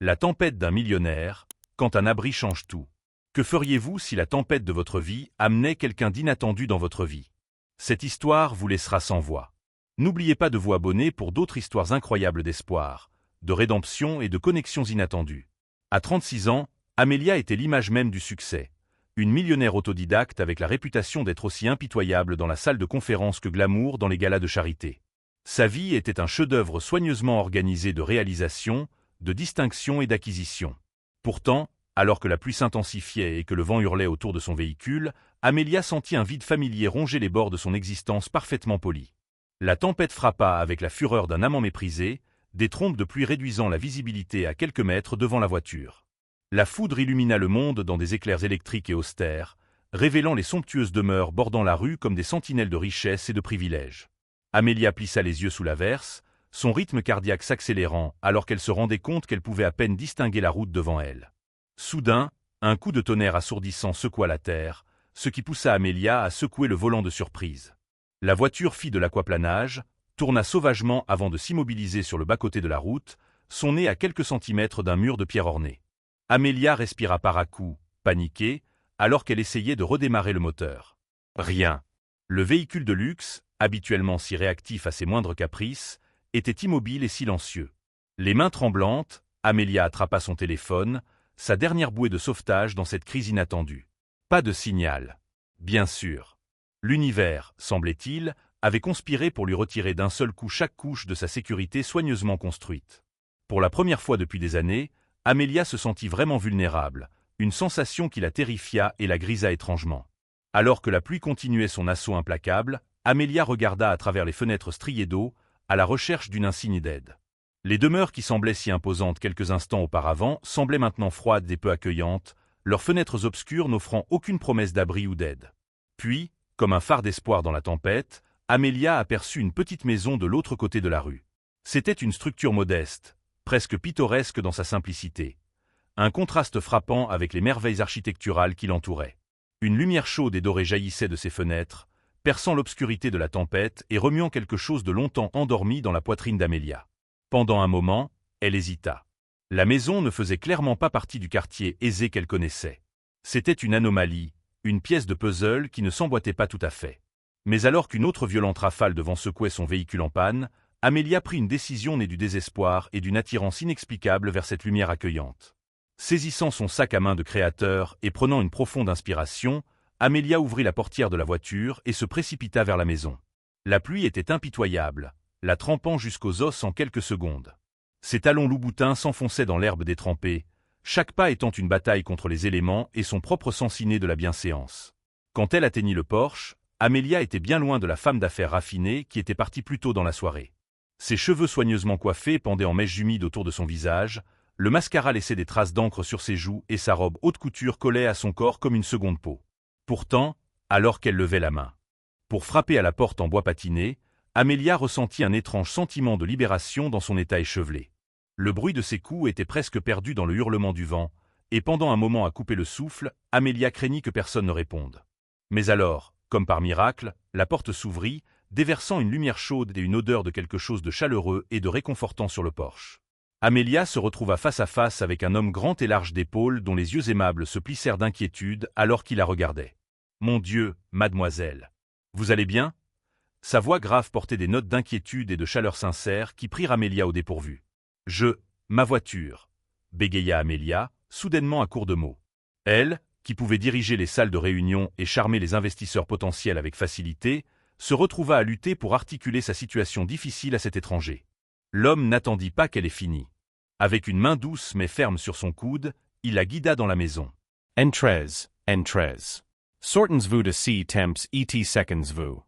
La tempête d'un millionnaire, quand un abri change tout. Que feriez-vous si la tempête de votre vie amenait quelqu'un d'inattendu dans votre vie? Cette histoire vous laissera sans voix. N'oubliez pas de vous abonner pour d'autres histoires incroyables d'espoir, de rédemption et de connexions inattendues. À 36 ans, Amelia était l'image même du succès. Une millionnaire autodidacte avec la réputation d'être aussi impitoyable dans la salle de conférence que glamour dans les galas de charité. Sa vie était un chef-d'œuvre soigneusement organisé de réalisation, de distinction et d'acquisition. Pourtant, alors que la pluie s'intensifiait et que le vent hurlait autour de son véhicule, Amelia sentit un vide familier ronger les bords de son existence parfaitement polie. La tempête frappa avec la fureur d'un amant méprisé, des trompes de pluie réduisant la visibilité à quelques mètres devant la voiture. La foudre illumina le monde dans des éclairs électriques et austères, révélant les somptueuses demeures bordant la rue comme des sentinelles de richesse et de privilèges. Amelia plissa les yeux sous l'averse, son rythme cardiaque s'accélérant alors qu'elle se rendait compte qu'elle pouvait à peine distinguer la route devant elle. Soudain, un coup de tonnerre assourdissant secoua la terre, ce qui poussa Amelia à secouer le volant de surprise. La voiture fit de l'aquaplanage, tourna sauvagement avant de s'immobiliser sur le bas-côté de la route, son nez à quelques centimètres d'un mur de pierre orné. Amelia respira par à-coups, paniquée, alors qu'elle essayait de redémarrer le moteur. Rien. Le véhicule de luxe, habituellement si réactif à ses moindres caprices, était immobile et silencieux. Les mains tremblantes, Amelia attrapa son téléphone, sa dernière bouée de sauvetage dans cette crise inattendue. Pas de signal. Bien sûr. L'univers, semblait-il, avait conspiré pour lui retirer d'un seul coup chaque couche de sa sécurité soigneusement construite. Pour la première fois depuis des années, Amelia se sentit vraiment vulnérable, une sensation qui la terrifia et la grisa étrangement. Alors que la pluie continuait son assaut implacable, Amelia regarda à travers les fenêtres striées d'eau, à la recherche d'une insigne d'aide. Les demeures qui semblaient si imposantes quelques instants auparavant semblaient maintenant froides et peu accueillantes, leurs fenêtres obscures n'offrant aucune promesse d'abri ou d'aide. Puis, comme un phare d'espoir dans la tempête, Amelia aperçut une petite maison de l'autre côté de la rue. C'était une structure modeste, presque pittoresque dans sa simplicité. Un contraste frappant avec les merveilles architecturales qui l'entouraient. Une lumière chaude et dorée jaillissait de ses fenêtres, perçant l'obscurité de la tempête et remuant quelque chose de longtemps endormi dans la poitrine d'Amelia. Pendant un moment, elle hésita. La maison ne faisait clairement pas partie du quartier aisé qu'elle connaissait. C'était une anomalie, une pièce de puzzle qui ne s'emboîtait pas tout à fait. Mais alors qu'une autre violente rafale de vent secouait son véhicule en panne, Amelia prit une décision née du désespoir et d'une attirance inexplicable vers cette lumière accueillante. Saisissant son sac à main de créateur et prenant une profonde inspiration, Amelia ouvrit la portière de la voiture et se précipita vers la maison. La pluie était impitoyable, la trempant jusqu'aux os en quelques secondes. Ses talons loup-boutin s'enfonçaient dans l'herbe détrempée, chaque pas étant une bataille contre les éléments et son propre sens inné de la bienséance. Quand elle atteignit le porche, Amelia était bien loin de la femme d'affaires raffinée qui était partie plus tôt dans la soirée. Ses cheveux soigneusement coiffés pendaient en mèches humides autour de son visage, le mascara laissait des traces d'encre sur ses joues et sa robe haute couture collait à son corps comme une seconde peau. Pourtant, alors qu'elle levait la main pour frapper à la porte en bois patiné, Amelia ressentit un étrange sentiment de libération dans son état échevelé. Le bruit de ses coups était presque perdu dans le hurlement du vent, et pendant un moment à couper le souffle, Amelia craignit que personne ne réponde. Mais alors, comme par miracle, la porte s'ouvrit, déversant une lumière chaude et une odeur de quelque chose de chaleureux et de réconfortant sur le porche. Amelia se retrouva face à face avec un homme grand et large d'épaules dont les yeux aimables se plissèrent d'inquiétude alors qu'il la regardait. « Mon Dieu, mademoiselle, vous allez bien ?» Sa voix grave portait des notes d'inquiétude et de chaleur sincère qui prirent Amelia au dépourvu. « Ma voiture » bégaya Amelia, soudainement à court de mots. Elle, qui pouvait diriger les salles de réunion et charmer les investisseurs potentiels avec facilité, se retrouva à lutter pour articuler sa situation difficile à cet étranger. L'homme n'attendit pas qu'elle ait fini. Avec une main douce mais ferme sur son coude, il la guida dans la maison. Entrez. Sortens-vous de si temps et seconds-vous.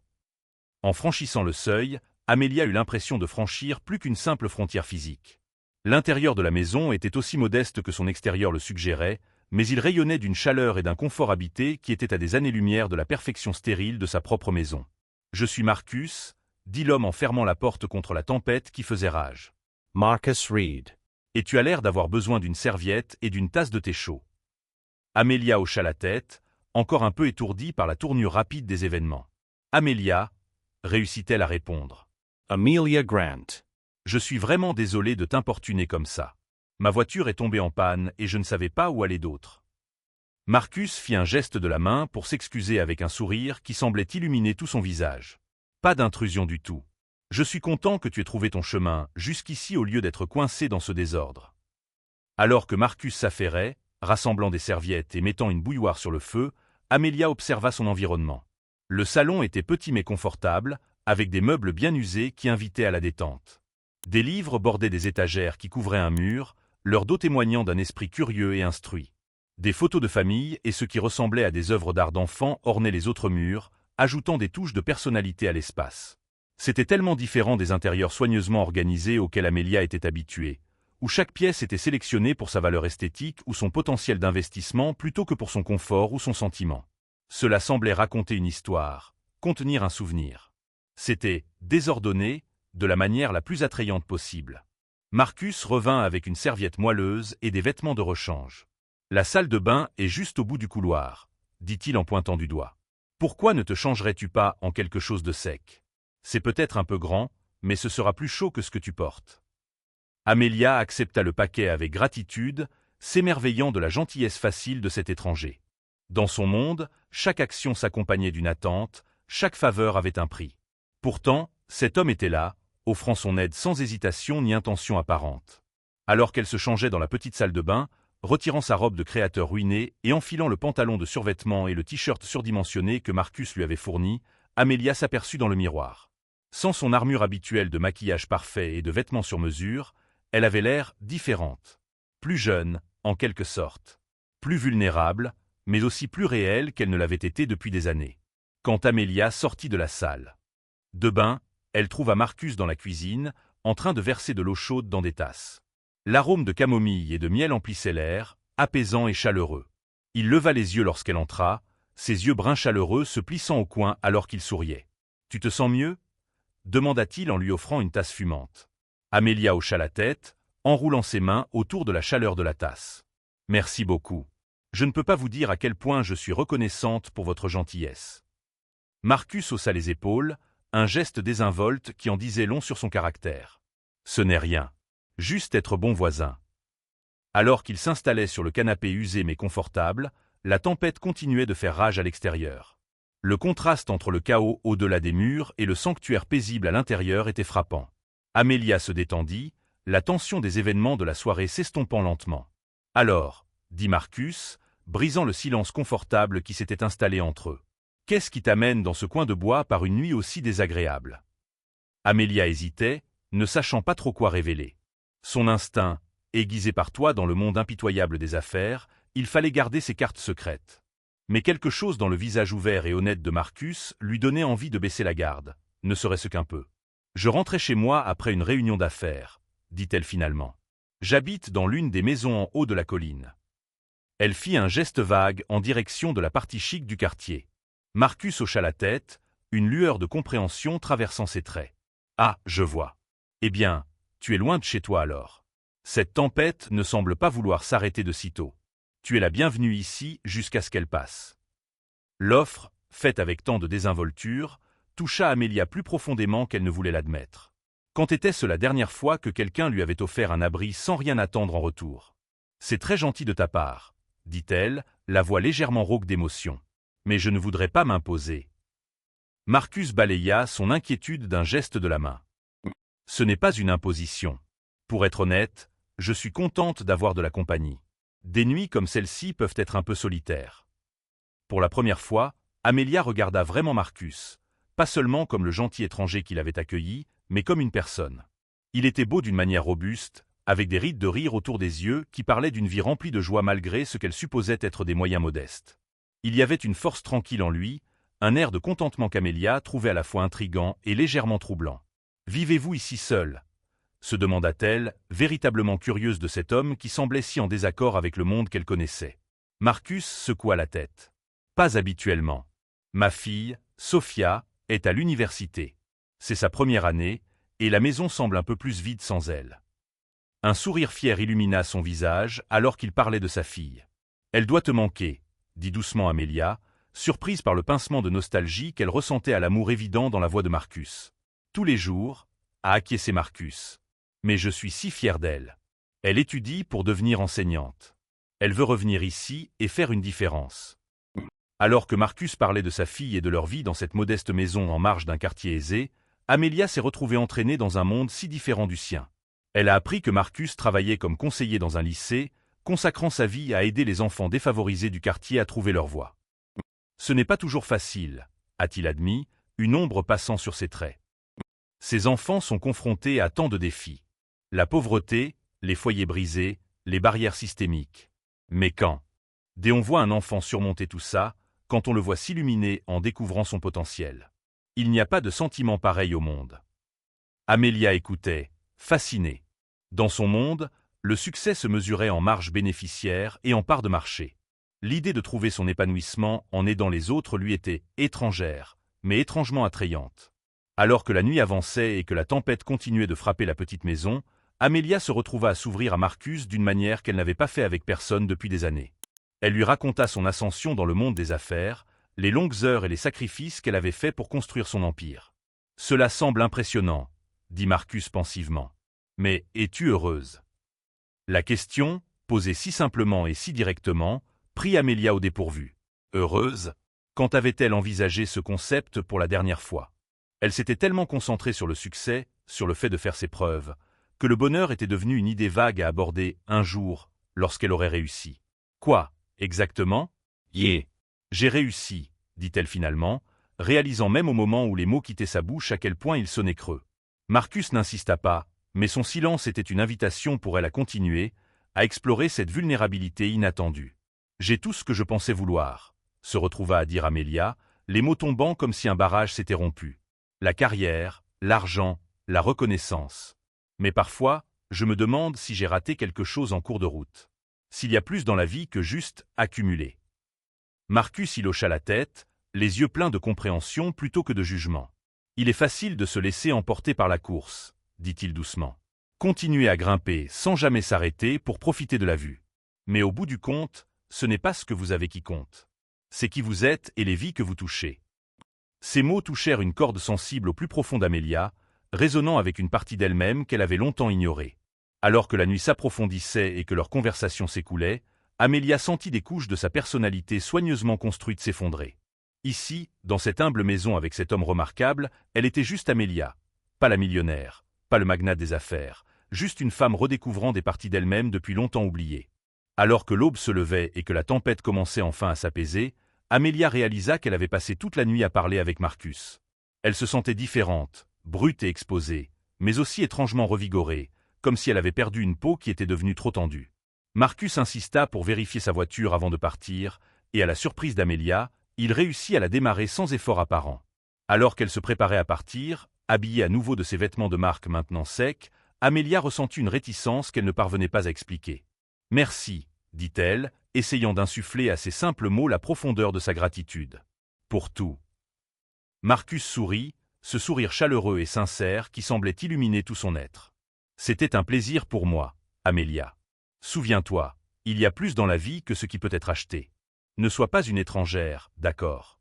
En franchissant le seuil, Amelia eut l'impression de franchir plus qu'une simple frontière physique. L'intérieur de la maison était aussi modeste que son extérieur le suggérait, mais il rayonnait d'une chaleur et d'un confort habité qui étaient à des années-lumière de la perfection stérile de sa propre maison. « Je suis Marcus », dit l'homme en fermant la porte contre la tempête qui faisait rage. Marcus Reed. « Et tu as l'air d'avoir besoin d'une serviette et d'une tasse de thé chaud. » Amelia hocha la tête, encore un peu étourdie par la tournure rapide des événements. « Amelia » réussit-elle à répondre. Amelia Grant. « Je suis vraiment désolé de t'importuner comme ça. » Ma voiture est tombée en panne et je ne savais pas où aller d'autre. Marcus fit un geste de la main pour s'excuser avec un sourire qui semblait illuminer tout son visage. Pas d'intrusion du tout. Je suis content que tu aies trouvé ton chemin jusqu'ici au lieu d'être coincé dans ce désordre. Alors que Marcus s'affairait, rassemblant des serviettes et mettant une bouilloire sur le feu, Amelia observa son environnement. Le salon était petit mais confortable, avec des meubles bien usés qui invitaient à la détente. Des livres bordaient des étagères qui couvraient un mur, leur dos témoignant d'un esprit curieux et instruit. Des photos de famille et ce qui ressemblait à des œuvres d'art d'enfants ornaient les autres murs, ajoutant des touches de personnalité à l'espace. C'était tellement différent des intérieurs soigneusement organisés auxquels Amelia était habituée, où chaque pièce était sélectionnée pour sa valeur esthétique ou son potentiel d'investissement plutôt que pour son confort ou son sentiment. Cela semblait raconter une histoire, contenir un souvenir. C'était désordonné, de la manière la plus attrayante possible. Marcus revint avec une serviette moelleuse et des vêtements de rechange. « La salle de bain est juste au bout du couloir », dit-il en pointant du doigt. « Pourquoi ne te changerais-tu pas en quelque chose de sec? C'est peut-être un peu grand, mais ce sera plus chaud que ce que tu portes. » Amelia accepta le paquet avec gratitude, s'émerveillant de la gentillesse facile de cet étranger. Dans son monde, chaque action s'accompagnait d'une attente, chaque faveur avait un prix. Pourtant, cet homme était là, offrant son aide sans hésitation ni intention apparente. Alors qu'elle se changeait dans la petite salle de bain, retirant sa robe de créateur ruinée et enfilant le pantalon de survêtement et le t-shirt surdimensionné que Marcus lui avait fourni, Amelia s'aperçut dans le miroir. Sans son armure habituelle de maquillage parfait et de vêtements sur mesure, elle avait l'air différente. Plus jeune, en quelque sorte. Plus vulnérable, mais aussi plus réelle qu'elle ne l'avait été depuis des années. Quand Amelia sortit de la salle de bain, elle trouva Marcus dans la cuisine, en train de verser de l'eau chaude dans des tasses. L'arôme de camomille et de miel emplissait l'air, apaisant et chaleureux. Il leva les yeux lorsqu'elle entra, ses yeux bruns chaleureux se plissant au coin alors qu'il souriait. « Tu te sens mieux ?» demanda-t-il en lui offrant une tasse fumante. Amelia hocha la tête, enroulant ses mains autour de la chaleur de la tasse. « Merci beaucoup. Je ne peux pas vous dire à quel point je suis reconnaissante pour votre gentillesse. » Marcus haussa les épaules, un geste désinvolte qui en disait long sur son caractère. « Ce n'est rien. Juste être bon voisin. » Alors qu'il s'installait sur le canapé usé mais confortable, la tempête continuait de faire rage à l'extérieur. Le contraste entre le chaos au-delà des murs et le sanctuaire paisible à l'intérieur était frappant. Amelia se détendit, la tension des événements de la soirée s'estompant lentement. « Alors, » dit Marcus, brisant le silence confortable qui s'était installé entre eux. « Qu'est-ce qui t'amène dans ce coin de bois par une nuit aussi désagréable ?» Amelia hésitait, ne sachant pas trop quoi révéler. Son instinct, aiguisé par toi dans le monde impitoyable des affaires, il fallait garder ses cartes secrètes. Mais quelque chose dans le visage ouvert et honnête de Marcus lui donnait envie de baisser la garde, ne serait-ce qu'un peu. « Je rentrais chez moi après une réunion d'affaires, » dit-elle finalement. « J'habite dans l'une des maisons en haut de la colline. » Elle fit un geste vague en direction de la partie chic du quartier. Marcus hocha la tête, une lueur de compréhension traversant ses traits. « Ah, je vois. Eh bien, tu es loin de chez toi alors. Cette tempête ne semble pas vouloir s'arrêter de sitôt. Tu es la bienvenue ici jusqu'à ce qu'elle passe. » L'offre, faite avec tant de désinvolture, toucha Amelia plus profondément qu'elle ne voulait l'admettre. Quand était-ce la dernière fois que quelqu'un lui avait offert un abri sans rien attendre en retour? « C'est très gentil de ta part, » dit-elle, la voix légèrement rauque d'émotion. « Mais je ne voudrais pas m'imposer. » Marcus balaya son inquiétude d'un geste de la main. « Ce n'est pas une imposition. Pour être honnête, je suis contente d'avoir de la compagnie. Des nuits comme celle-ci peuvent être un peu solitaires. » Pour la première fois, Amelia regarda vraiment Marcus, pas seulement comme le gentil étranger qui l'avait accueilli, mais comme une personne. Il était beau d'une manière robuste, avec des rides de rire autour des yeux qui parlaient d'une vie remplie de joie malgré ce qu'elle supposait être des moyens modestes. Il y avait une force tranquille en lui, un air de contentement qu'Amelia trouvait à la fois intrigant et légèrement troublant. « Vivez-vous ici seul ?» se demanda-t-elle, véritablement curieuse de cet homme qui semblait si en désaccord avec le monde qu'elle connaissait. Marcus secoua la tête. « Pas habituellement. Ma fille, Sophia, est à l'université. C'est sa première année, et la maison semble un peu plus vide sans elle. » Un sourire fier illumina son visage alors qu'il parlait de sa fille. « Elle doit te manquer, » dit doucement Amelia, surprise par le pincement de nostalgie qu'elle ressentait à l'amour évident dans la voix de Marcus. « Tous les jours, » a acquiescé Marcus. « Mais je suis si fier d'elle. » Elle étudie pour devenir enseignante. Elle veut revenir ici et faire une différence. Alors que Marcus parlait de sa fille et de leur vie dans cette modeste maison en marge d'un quartier aisé, Amelia s'est retrouvée entraînée dans un monde si différent du sien. Elle a appris que Marcus travaillait comme conseiller dans un lycée, consacrant sa vie à aider les enfants défavorisés du quartier à trouver leur voie. Ce n'est pas toujours facile, a-t-il admis, une ombre passant sur ses traits. Ces enfants sont confrontés à tant de défis. La pauvreté, les foyers brisés, les barrières systémiques. Mais quand on voit un enfant surmonter tout ça, quand on le voit s'illuminer en découvrant son potentiel. Il n'y a pas de sentiment pareil au monde. Amelia écoutait, fascinée. Dans son monde, le succès se mesurait en marge bénéficiaire et en part de marché. L'idée de trouver son épanouissement en aidant les autres lui était étrangère, mais étrangement attrayante. Alors que la nuit avançait et que la tempête continuait de frapper la petite maison, Amelia se retrouva à s'ouvrir à Marcus d'une manière qu'elle n'avait pas fait avec personne depuis des années. Elle lui raconta son ascension dans le monde des affaires, les longues heures et les sacrifices qu'elle avait faits pour construire son empire. « Cela semble impressionnant, » dit Marcus pensivement. « Mais es-tu heureuse ?» La question, posée si simplement et si directement, prit Amelia au dépourvu. Heureuse? Quand avait-elle envisagé ce concept pour la dernière fois? Elle s'était tellement concentrée sur le succès, sur le fait de faire ses preuves, que le bonheur était devenu une idée vague à aborder un jour, lorsqu'elle aurait réussi. Quoi, exactement? Yeah. J'ai réussi, dit-elle finalement, réalisant même au moment où les mots quittaient sa bouche à quel point ils sonnaient creux. Marcus n'insista pas, mais son silence était une invitation pour elle à continuer, à explorer cette vulnérabilité inattendue. J'ai tout ce que je pensais vouloir, se retrouva à dire Amelia, les mots tombant comme si un barrage s'était rompu. La carrière, l'argent, la reconnaissance. Mais parfois, je me demande si j'ai raté quelque chose en cours de route. S'il y a plus dans la vie que juste accumuler. Marcus y hocha la tête, les yeux pleins de compréhension plutôt que de jugement. Il est facile de se laisser emporter par la course, dit-il doucement. Continuez à grimper sans jamais s'arrêter pour profiter de la vue. Mais au bout du compte, ce n'est pas ce que vous avez qui compte. C'est qui vous êtes et les vies que vous touchez. Ces mots touchèrent une corde sensible au plus profond d'Amelia, résonnant avec une partie d'elle-même qu'elle avait longtemps ignorée. Alors que la nuit s'approfondissait et que leur conversation s'écoulait, Amelia sentit des couches de sa personnalité soigneusement construite s'effondrer. Ici, dans cette humble maison avec cet homme remarquable, elle était juste Amelia, pas la millionnaire, pas le magnat des affaires, juste une femme redécouvrant des parties d'elle-même depuis longtemps oubliées. Alors que l'aube se levait et que la tempête commençait enfin à s'apaiser, Amelia réalisa qu'elle avait passé toute la nuit à parler avec Marcus. Elle se sentait différente, brute et exposée, mais aussi étrangement revigorée, comme si elle avait perdu une peau qui était devenue trop tendue. Marcus insista pour vérifier sa voiture avant de partir, et à la surprise d'Amelia, il réussit à la démarrer sans effort apparent. Alors qu'elle se préparait à partir, habillée à nouveau de ses vêtements de marque maintenant secs, Amelia ressentit une réticence qu'elle ne parvenait pas à expliquer. « Merci », dit-elle, essayant d'insuffler à ces simples mots la profondeur de sa gratitude. « Pour tout. » Marcus sourit, ce sourire chaleureux et sincère qui semblait illuminer tout son être. « C'était un plaisir pour moi, Amelia. Souviens-toi, il y a plus dans la vie que ce qui peut être acheté. Ne sois pas une étrangère, d'accord ?»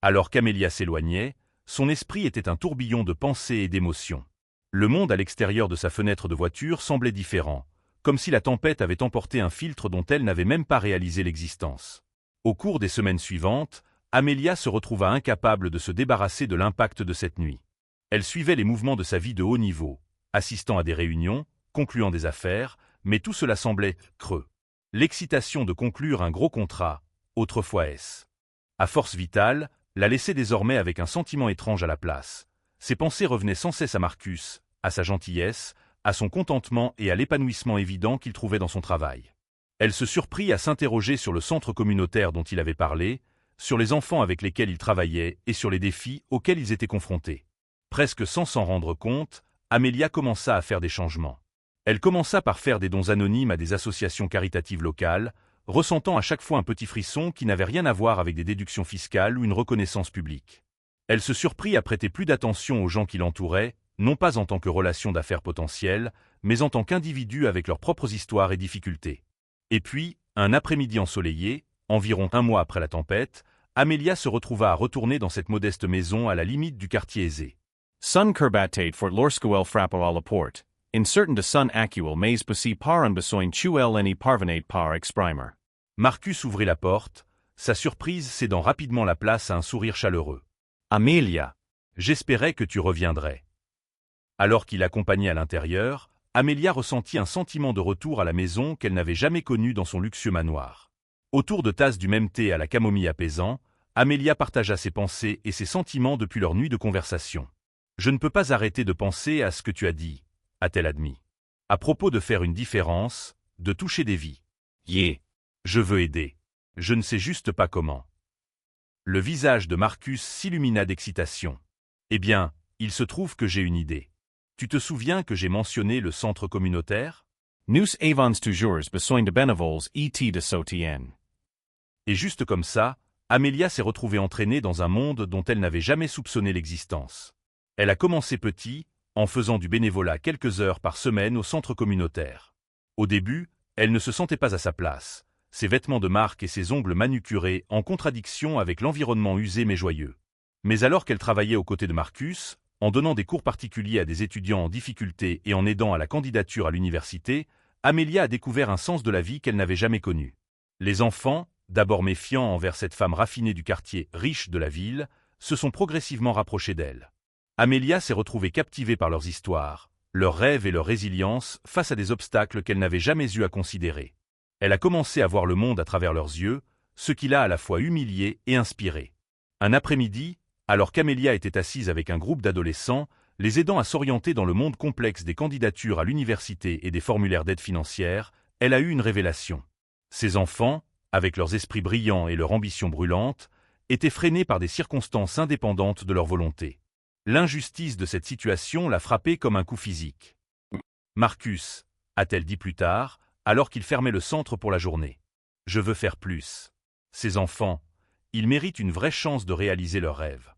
Alors qu'Amelia s'éloignait, son esprit était un tourbillon de pensées et d'émotions. Le monde à l'extérieur de sa fenêtre de voiture semblait différent, comme si la tempête avait emporté un filtre dont elle n'avait même pas réalisé l'existence. Au cours des semaines suivantes, Amelia se retrouva incapable de se débarrasser de l'impact de cette nuit. Elle suivait les mouvements de sa vie de haut niveau, assistant à des réunions, concluant des affaires, mais tout cela semblait creux. L'excitation de conclure un gros contrat, autrefois est-ce. À force vitale, la laissait désormais avec un sentiment étrange à la place. Ses pensées revenaient sans cesse à Marcus, à sa gentillesse, à son contentement et à l'épanouissement évident qu'il trouvait dans son travail. Elle se surprit à s'interroger sur le centre communautaire dont il avait parlé, sur les enfants avec lesquels il travaillait et sur les défis auxquels ils étaient confrontés. Presque sans s'en rendre compte, Amelia commença à faire des changements. Elle commença par faire des dons anonymes à des associations caritatives locales, ressentant à chaque fois un petit frisson qui n'avait rien à voir avec des déductions fiscales ou une reconnaissance publique. Elle se surprit à prêter plus d'attention aux gens qui l'entouraient, non pas en tant que relation d'affaires potentielle, mais en tant qu'individus avec leurs propres histoires et difficultés. Et puis, un après-midi ensoleillé, environ un mois après la tempête, Amelia se retrouva à retourner dans cette modeste maison à la limite du quartier aisé. Sun kurbatate for Lorskowel frappo à la porte, Incertain de son actuel mais possi par un besoin tuel ni parvenait par exprimer. Marcus ouvrit la porte, sa surprise cédant rapidement la place à un sourire chaleureux. Amelia. J'espérais que tu reviendrais. Alors qu'il l'accompagnait à l'intérieur, Amelia ressentit un sentiment de retour à la maison qu'elle n'avait jamais connu dans son luxueux manoir. Autour de tasses du même thé à la camomille apaisant, Amelia partagea ses pensées et ses sentiments depuis leur nuit de conversation. « Je ne peux pas arrêter de penser à ce que tu as dit », a-t-elle admis. « À propos de faire une différence, de toucher des vies. Yeah. Je veux aider. Je ne sais juste pas comment. » Le visage de Marcus s'illumina d'excitation. « Eh bien, il se trouve que j'ai une idée. Tu te souviens que j'ai mentionné le centre communautaire? Nous avons toujours besoin de bénévoles et de soutien. » Et juste comme ça, Amelia s'est retrouvée entraînée dans un monde dont elle n'avait jamais soupçonné l'existence. Elle a commencé petit, en faisant du bénévolat quelques heures par semaine au centre communautaire. Au début, elle ne se sentait pas à sa place, ses vêtements de marque et ses ongles manucurés en contradiction avec l'environnement usé mais joyeux. Mais alors qu'elle travaillait aux côtés de Marcus, en donnant des cours particuliers à des étudiants en difficulté et en aidant à la candidature à l'université, Amelia a découvert un sens de la vie qu'elle n'avait jamais connu. Les enfants, d'abord méfiants envers cette femme raffinée du quartier riche de la ville, se sont progressivement rapprochés d'elle. Amelia s'est retrouvée captivée par leurs histoires, leurs rêves et leur résilience face à des obstacles qu'elle n'avait jamais eu à considérer. Elle a commencé à voir le monde à travers leurs yeux, ce qui l'a à la fois humiliée et inspirée. Un après-midi, alors qu'Amelia était assise avec un groupe d'adolescents, les aidant à s'orienter dans le monde complexe des candidatures à l'université et des formulaires d'aide financière, elle a eu une révélation. Ces enfants, avec leurs esprits brillants et leur ambition brûlante, étaient freinés par des circonstances indépendantes de leur volonté. L'injustice de cette situation l'a frappée comme un coup physique. « Marcus », a-t-elle dit plus tard, alors qu'il fermait le centre pour la journée. « Je veux faire plus. Ces enfants, ils méritent une vraie chance de réaliser leurs rêves. »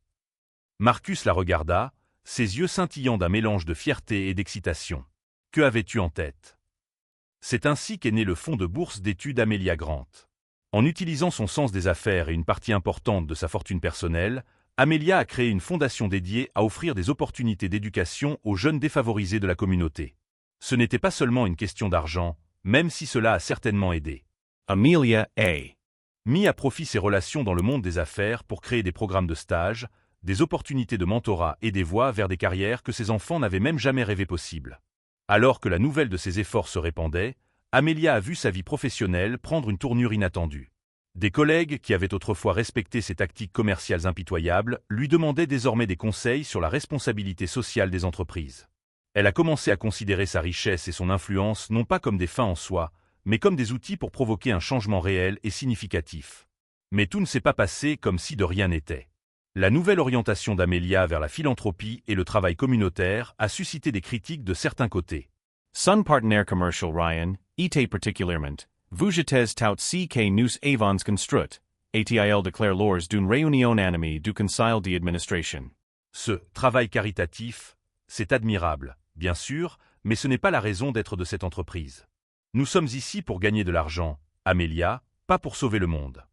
Marcus la regarda, ses yeux scintillant d'un mélange de fierté et d'excitation. « Que avais-tu en tête ?» C'est ainsi qu'est né le fonds de bourse d'études Amelia Grant. En utilisant son sens des affaires et une partie importante de sa fortune personnelle, Amelia a créé une fondation dédiée à offrir des opportunités d'éducation aux jeunes défavorisés de la communauté. Ce n'était pas seulement une question d'argent, même si cela a certainement aidé. Amelia a mis à profit ses relations dans le monde des affaires pour créer des programmes de stage, des opportunités de mentorat et des voies vers des carrières que ses enfants n'avaient même jamais rêvé possibles. Alors que la nouvelle de ses efforts se répandait, Amelia a vu sa vie professionnelle prendre une tournure inattendue. Des collègues qui avaient autrefois respecté ses tactiques commerciales impitoyables lui demandaient désormais des conseils sur la responsabilité sociale des entreprises. Elle a commencé à considérer sa richesse et son influence non pas comme des fins en soi, mais comme des outils pour provoquer un changement réel et significatif. Mais tout ne s'est pas passé comme si de rien n'était. La nouvelle orientation d'Amelia vers la philanthropie et le travail communautaire a suscité des critiques de certains côtés. Son partenaire commercial Ryan, était particulièrement, vous jetes tout ce que nous avons construit, a-t-il déclaré lors d'une réunion animée du conseil d'administration. Ce travail caritatif, c'est admirable, bien sûr, mais ce n'est pas la raison d'être de cette entreprise. Nous sommes ici pour gagner de l'argent, Amelia, pas pour sauver le monde.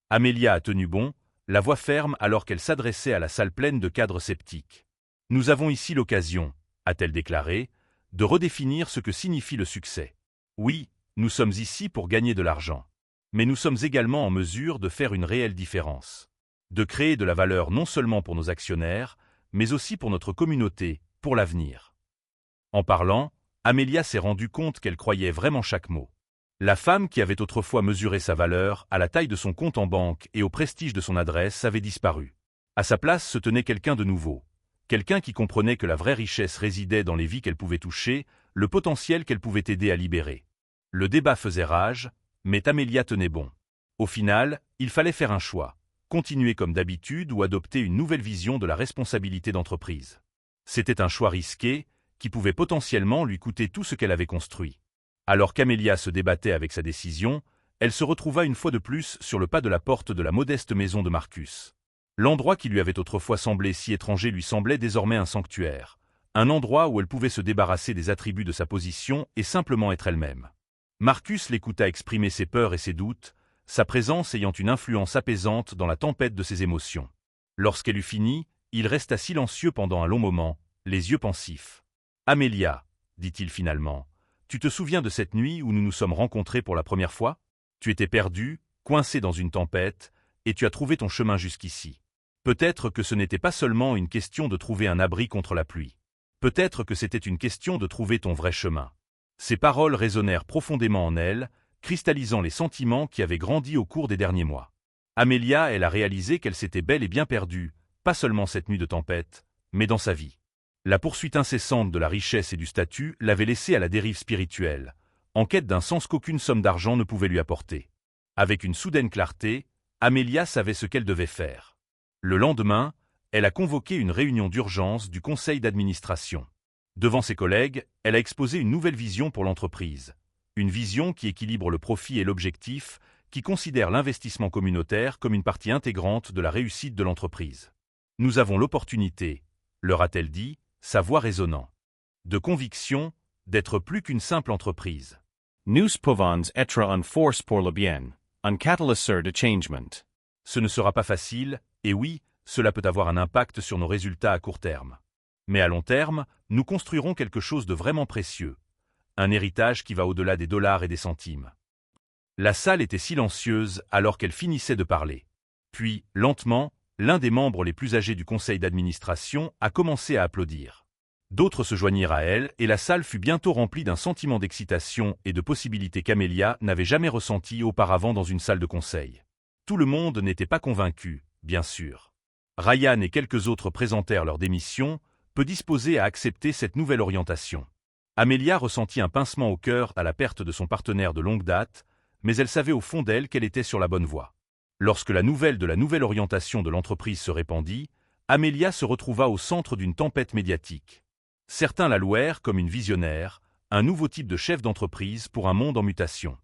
Amelia a tenu bon, la voix ferme alors qu'elle s'adressait à la salle pleine de cadres sceptiques. Nous avons ici l'occasion, a-t-elle déclaré, de redéfinir ce que signifie le succès. Oui, nous sommes ici pour gagner de l'argent. Mais nous sommes également en mesure de faire une réelle différence. De créer de la valeur non seulement pour nos actionnaires, mais aussi pour notre communauté, pour l'avenir. En parlant, Amelia s'est rendue compte qu'elle croyait vraiment chaque mot. La femme qui avait autrefois mesuré sa valeur à la taille de son compte en banque et au prestige de son adresse avait disparu. À sa place se tenait quelqu'un de nouveau. Quelqu'un qui comprenait que la vraie richesse résidait dans les vies qu'elle pouvait toucher, le potentiel qu'elle pouvait aider à libérer. Le débat faisait rage, mais Amelia tenait bon. Au final, il fallait faire un choix, continuer comme d'habitude ou adopter une nouvelle vision de la responsabilité d'entreprise. C'était un choix risqué, qui pouvait potentiellement lui coûter tout ce qu'elle avait construit. Alors qu'Amelia se débattait avec sa décision, elle se retrouva une fois de plus sur le pas de la porte de la modeste maison de Marcus. L'endroit qui lui avait autrefois semblé si étranger lui semblait désormais un sanctuaire, un endroit où elle pouvait se débarrasser des attributs de sa position et simplement être elle-même. Marcus l'écouta exprimer ses peurs et ses doutes, sa présence ayant une influence apaisante dans la tempête de ses émotions. Lorsqu'elle eut fini, il resta silencieux pendant un long moment, les yeux pensifs. « Amelia » dit-il finalement. Tu te souviens de cette nuit où nous nous sommes rencontrés pour la première fois? Tu étais perdu, coincé dans une tempête, et tu as trouvé ton chemin jusqu'ici. Peut-être que ce n'était pas seulement une question de trouver un abri contre la pluie. Peut-être que c'était une question de trouver ton vrai chemin. Ces paroles résonnèrent profondément en elle, cristallisant les sentiments qui avaient grandi au cours des derniers mois. Amelia, elle a réalisé qu'elle s'était bel et bien perdue, pas seulement cette nuit de tempête, mais dans sa vie. La poursuite incessante de la richesse et du statut l'avait laissée à la dérive spirituelle, en quête d'un sens qu'aucune somme d'argent ne pouvait lui apporter. Avec une soudaine clarté, Amelia savait ce qu'elle devait faire. Le lendemain, elle a convoqué une réunion d'urgence du conseil d'administration. Devant ses collègues, elle a exposé une nouvelle vision pour l'entreprise. Une vision qui équilibre le profit et l'objectif, qui considère l'investissement communautaire comme une partie intégrante de la réussite de l'entreprise. Nous avons l'opportunité, leur a-t-elle dit, sa voix résonnant, de conviction, d'être plus qu'une simple entreprise. Nous pouvons être une force pour le bien, un catalyseur de changement. Ce ne sera pas facile, et oui, cela peut avoir un impact sur nos résultats à court terme. Mais à long terme, nous construirons quelque chose de vraiment précieux. Un héritage qui va au-delà des dollars et des centimes. La salle était silencieuse alors qu'elle finissait de parler. Puis, lentement, l'un des membres les plus âgés du conseil d'administration a commencé à applaudir. D'autres se joignirent à elle et la salle fut bientôt remplie d'un sentiment d'excitation et de possibilités qu'Amelia n'avait jamais ressenti auparavant dans une salle de conseil. Tout le monde n'était pas convaincu, bien sûr. Ryan et quelques autres présentèrent leur démission, peu disposés à accepter cette nouvelle orientation. Amelia ressentit un pincement au cœur à la perte de son partenaire de longue date, mais elle savait au fond d'elle qu'elle était sur la bonne voie. Lorsque la nouvelle de la nouvelle orientation de l'entreprise se répandit, Amelia se retrouva au centre d'une tempête médiatique. Certains la louèrent comme une visionnaire, un nouveau type de chef d'entreprise pour un monde en mutation.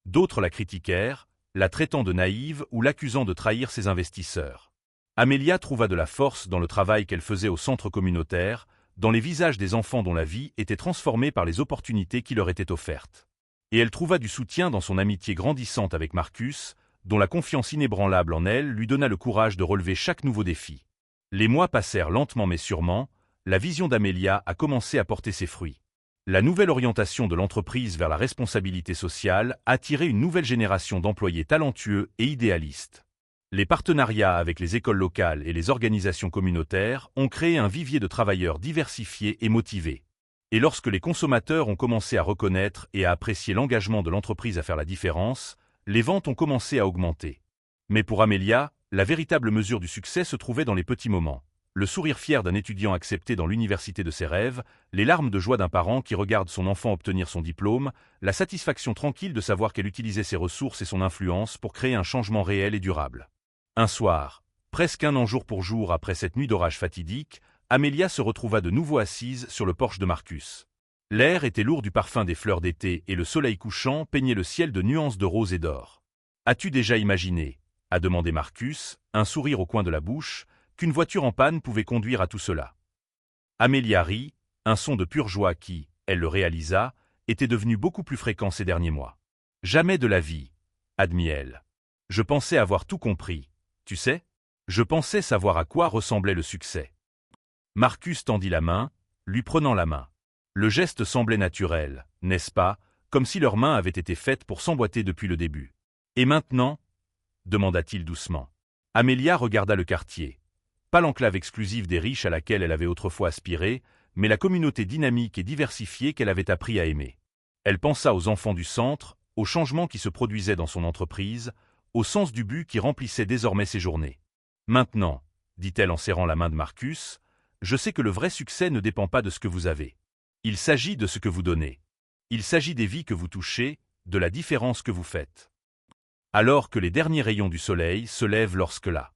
D'autres la critiquèrent, la traitant de naïve ou l'accusant de trahir ses investisseurs. Amelia trouva de la force dans le travail qu'elle faisait au centre communautaire, dans les visages des enfants dont la vie était transformée par les opportunités qui leur étaient offertes. Et elle trouva du soutien dans son amitié grandissante avec Marcus, dont la confiance inébranlable en elle lui donna le courage de relever chaque nouveau défi. Les mois passèrent lentement mais sûrement, la vision d'Amelia a commencé à porter ses fruits. La nouvelle orientation de l'entreprise vers la responsabilité sociale a attiré une nouvelle génération d'employés talentueux et idéalistes. Les partenariats avec les écoles locales et les organisations communautaires ont créé un vivier de travailleurs diversifiés et motivés. Et lorsque les consommateurs ont commencé à reconnaître et à apprécier l'engagement de l'entreprise à faire la différence, les ventes ont commencé à augmenter. Mais pour Amelia, la véritable mesure du succès se trouvait dans les petits moments. Le sourire fier d'un étudiant accepté dans l'université de ses rêves, les larmes de joie d'un parent qui regarde son enfant obtenir son diplôme, la satisfaction tranquille de savoir qu'elle utilisait ses ressources et son influence pour créer un changement réel et durable. Un soir, presque un an jour pour jour après cette nuit d'orage fatidique, Amelia se retrouva de nouveau assise sur le porche de Marcus. L'air était lourd du parfum des fleurs d'été et le soleil couchant peignait le ciel de nuances de rose et d'or. « As-tu déjà imaginé ?» a demandé Marcus, un sourire au coin de la bouche, qu'une voiture en panne pouvait conduire à tout cela. Amelia rit, un son de pure joie qui, elle le réalisa, était devenu beaucoup plus fréquent ces derniers mois. « Jamais de la vie, admit-elle. Je pensais avoir tout compris, tu sais. Je pensais savoir à quoi ressemblait le succès. » Marcus tendit la main, lui prenant la main. Le geste semblait naturel, n'est-ce pas, comme si leurs mains avaient été faites pour s'emboîter depuis le début. « Et maintenant ?» demanda-t-il doucement. Amelia regarda le quartier. Pas l'enclave exclusive des riches à laquelle elle avait autrefois aspiré, mais la communauté dynamique et diversifiée qu'elle avait appris à aimer. Elle pensa aux enfants du centre, aux changements qui se produisaient dans son entreprise, au sens du but qui remplissait désormais ses journées. « Maintenant, » dit-elle en serrant la main de Marcus, « je sais que le vrai succès ne dépend pas de ce que vous avez. Il s'agit de ce que vous donnez. Il s'agit des vies que vous touchez, de la différence que vous faites. » Alors que les derniers rayons du soleil se lèvent lorsque la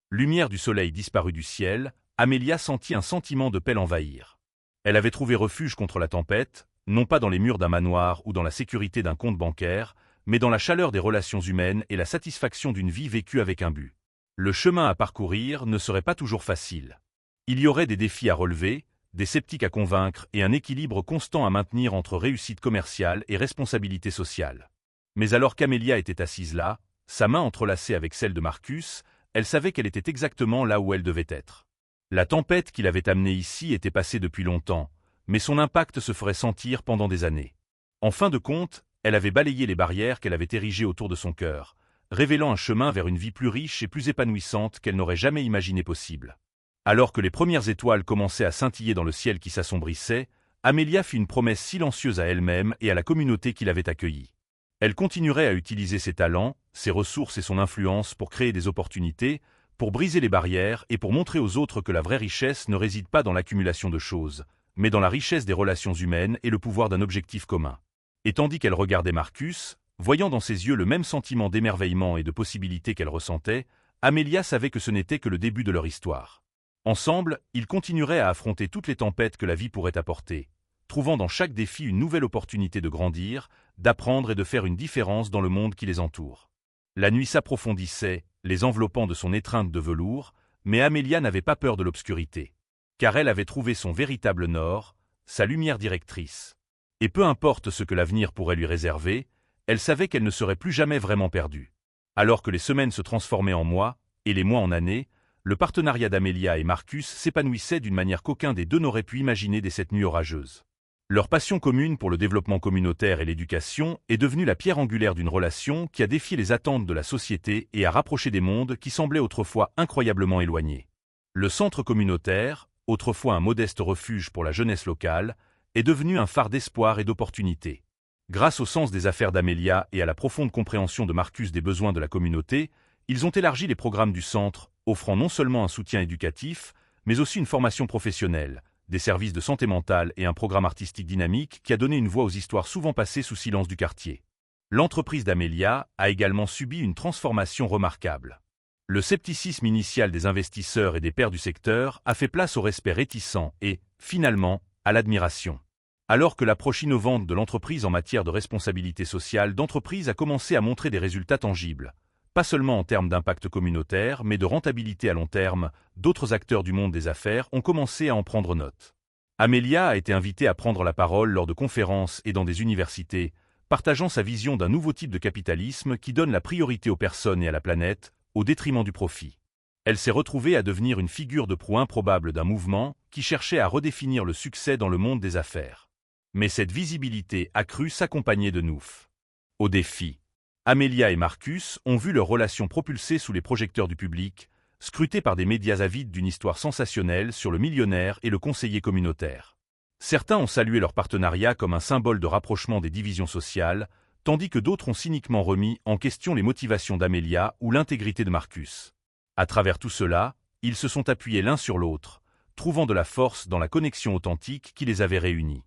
lumière du soleil disparut du ciel, Amelia sentit un sentiment de paix l'envahir. Elle avait trouvé refuge contre la tempête, non pas dans les murs d'un manoir ou dans la sécurité d'un compte bancaire, mais dans la chaleur des relations humaines et la satisfaction d'une vie vécue avec un but. Le chemin à parcourir ne serait pas toujours facile. Il y aurait des défis à relever, des sceptiques à convaincre et un équilibre constant à maintenir entre réussite commerciale et responsabilité sociale. Mais alors qu'Amelia était assise là, sa main entrelacée avec celle de Marcus, elle savait qu'elle était exactement là où elle devait être. La tempête qui l'avait amenée ici était passée depuis longtemps, mais son impact se ferait sentir pendant des années. En fin de compte, elle avait balayé les barrières qu'elle avait érigées autour de son cœur, révélant un chemin vers une vie plus riche et plus épanouissante qu'elle n'aurait jamais imaginé possible. Alors que les premières étoiles commençaient à scintiller dans le ciel qui s'assombrissait, Amelia fit une promesse silencieuse à elle-même et à la communauté qui l'avait accueillie. Elle continuerait à utiliser ses talents, ses ressources et son influence pour créer des opportunités, pour briser les barrières et pour montrer aux autres que la vraie richesse ne réside pas dans l'accumulation de choses, mais dans la richesse des relations humaines et le pouvoir d'un objectif commun. Et tandis qu'elle regardait Marcus, voyant dans ses yeux le même sentiment d'émerveillement et de possibilité qu'elle ressentait, Amelia savait que ce n'était que le début de leur histoire. Ensemble, ils continueraient à affronter toutes les tempêtes que la vie pourrait apporter, trouvant dans chaque défi une nouvelle opportunité de grandir, d'apprendre et de faire une différence dans le monde qui les entoure. La nuit s'approfondissait, les enveloppant de son étreinte de velours, mais Amelia n'avait pas peur de l'obscurité. Car elle avait trouvé son véritable nord, sa lumière directrice. Et peu importe ce que l'avenir pourrait lui réserver, elle savait qu'elle ne serait plus jamais vraiment perdue. Alors que les semaines se transformaient en mois, et les mois en années, le partenariat d'Amelia et Marcus s'épanouissait d'une manière qu'aucun des deux n'aurait pu imaginer dès cette nuit orageuse. Leur passion commune pour le développement communautaire et l'éducation est devenue la pierre angulaire d'une relation qui a défié les attentes de la société et a rapproché des mondes qui semblaient autrefois incroyablement éloignés. Le centre communautaire, autrefois un modeste refuge pour la jeunesse locale, est devenu un phare d'espoir et d'opportunité. Grâce au sens des affaires d'Amelia et à la profonde compréhension de Marcus des besoins de la communauté, ils ont élargi les programmes du centre, offrant non seulement un soutien éducatif, mais aussi une formation professionnelle, des services de santé mentale et un programme artistique dynamique qui a donné une voix aux histoires souvent passées sous silence du quartier. L'entreprise d'Amelia a également subi une transformation remarquable. Le scepticisme initial des investisseurs et des pairs du secteur a fait place au respect réticent et, finalement, à l'admiration. Alors que l'approche innovante de l'entreprise en matière de responsabilité sociale d'entreprise a commencé à montrer des résultats tangibles, pas seulement en termes d'impact communautaire, mais de rentabilité à long terme, d'autres acteurs du monde des affaires ont commencé à en prendre note. Amelia a été invitée à prendre la parole lors de conférences et dans des universités, partageant sa vision d'un nouveau type de capitalisme qui donne la priorité aux personnes et à la planète, au détriment du profit. Elle s'est retrouvée à devenir une figure de proue improbable d'un mouvement qui cherchait à redéfinir le succès dans le monde des affaires. Mais cette visibilité accrue s'accompagnait de noufs. Au défi. Amelia et Marcus ont vu leur relation propulsée sous les projecteurs du public, scrutée par des médias avides d'une histoire sensationnelle sur le millionnaire et le conseiller communautaire. Certains ont salué leur partenariat comme un symbole de rapprochement des divisions sociales, tandis que d'autres ont cyniquement remis en question les motivations d'Amelia ou l'intégrité de Marcus. À travers tout cela, ils se sont appuyés l'un sur l'autre, trouvant de la force dans la connexion authentique qui les avait réunis.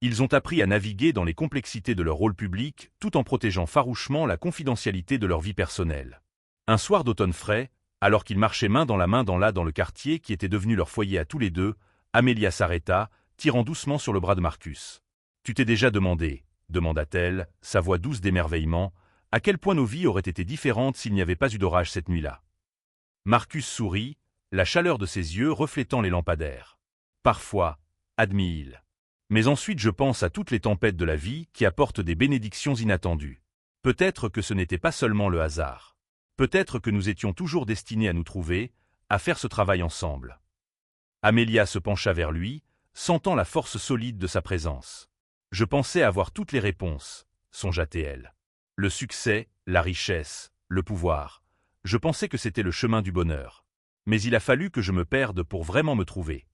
Ils ont appris à naviguer dans les complexités de leur rôle public, tout en protégeant farouchement la confidentialité de leur vie personnelle. Un soir d'automne frais, alors qu'ils marchaient main dans le quartier qui était devenu leur foyer à tous les deux, Amelia s'arrêta, tirant doucement sur le bras de Marcus. « Tu t'es déjà demandé, demanda-t-elle, sa voix douce d'émerveillement, à quel point nos vies auraient été différentes s'il n'y avait pas eu d'orage cette nuit-là. » Marcus sourit, la chaleur de ses yeux reflétant les lampadaires. « Parfois, admit-il. Mais ensuite je pense à toutes les tempêtes de la vie qui apportent des bénédictions inattendues. Peut-être que ce n'était pas seulement le hasard. Peut-être que nous étions toujours destinés à nous trouver, à faire ce travail ensemble. » Amelia se pencha vers lui, sentant la force solide de sa présence. « Je pensais avoir toutes les réponses, songea-t-elle. Le succès, la richesse, le pouvoir. Je pensais que c'était le chemin du bonheur. Mais il a fallu que je me perde pour vraiment me trouver. »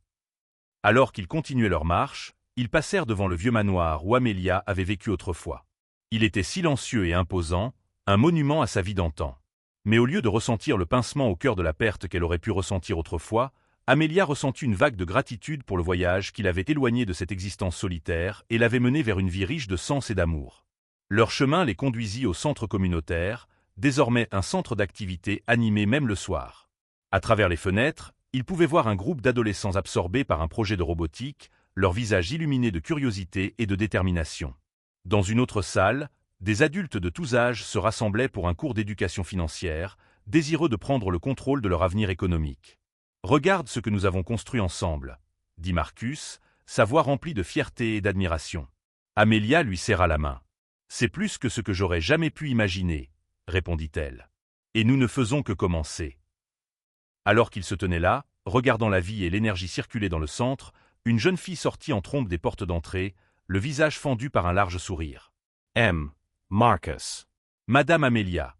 Alors qu'ils continuaient leur marche, ils passèrent devant le vieux manoir où Amelia avait vécu autrefois. Il était silencieux et imposant, un monument à sa vie d'antan. Mais au lieu de ressentir le pincement au cœur de la perte qu'elle aurait pu ressentir autrefois, Amelia ressentit une vague de gratitude pour le voyage qui l'avait éloignée de cette existence solitaire et l'avait menée vers une vie riche de sens et d'amour. Leur chemin les conduisit au centre communautaire, désormais un centre d'activité animé même le soir. À travers les fenêtres, ils pouvaient voir un groupe d'adolescents absorbés par un projet de robotique, leurs visages illuminés de curiosité et de détermination. Dans une autre salle, des adultes de tous âges se rassemblaient pour un cours d'éducation financière, désireux de prendre le contrôle de leur avenir économique. « Regarde ce que nous avons construit ensemble, » dit Marcus, sa voix remplie de fierté et d'admiration. Amelia lui serra la main. « C'est plus que ce que j'aurais jamais pu imaginer, » répondit-elle. « Et nous ne faisons que commencer. » Alors qu'ils se tenaient là, regardant la vie et l'énergie circuler dans le centre, une jeune fille sortit en trompe des portes d'entrée, le visage fendu par un large sourire. M. Marcus. Madame Amelia,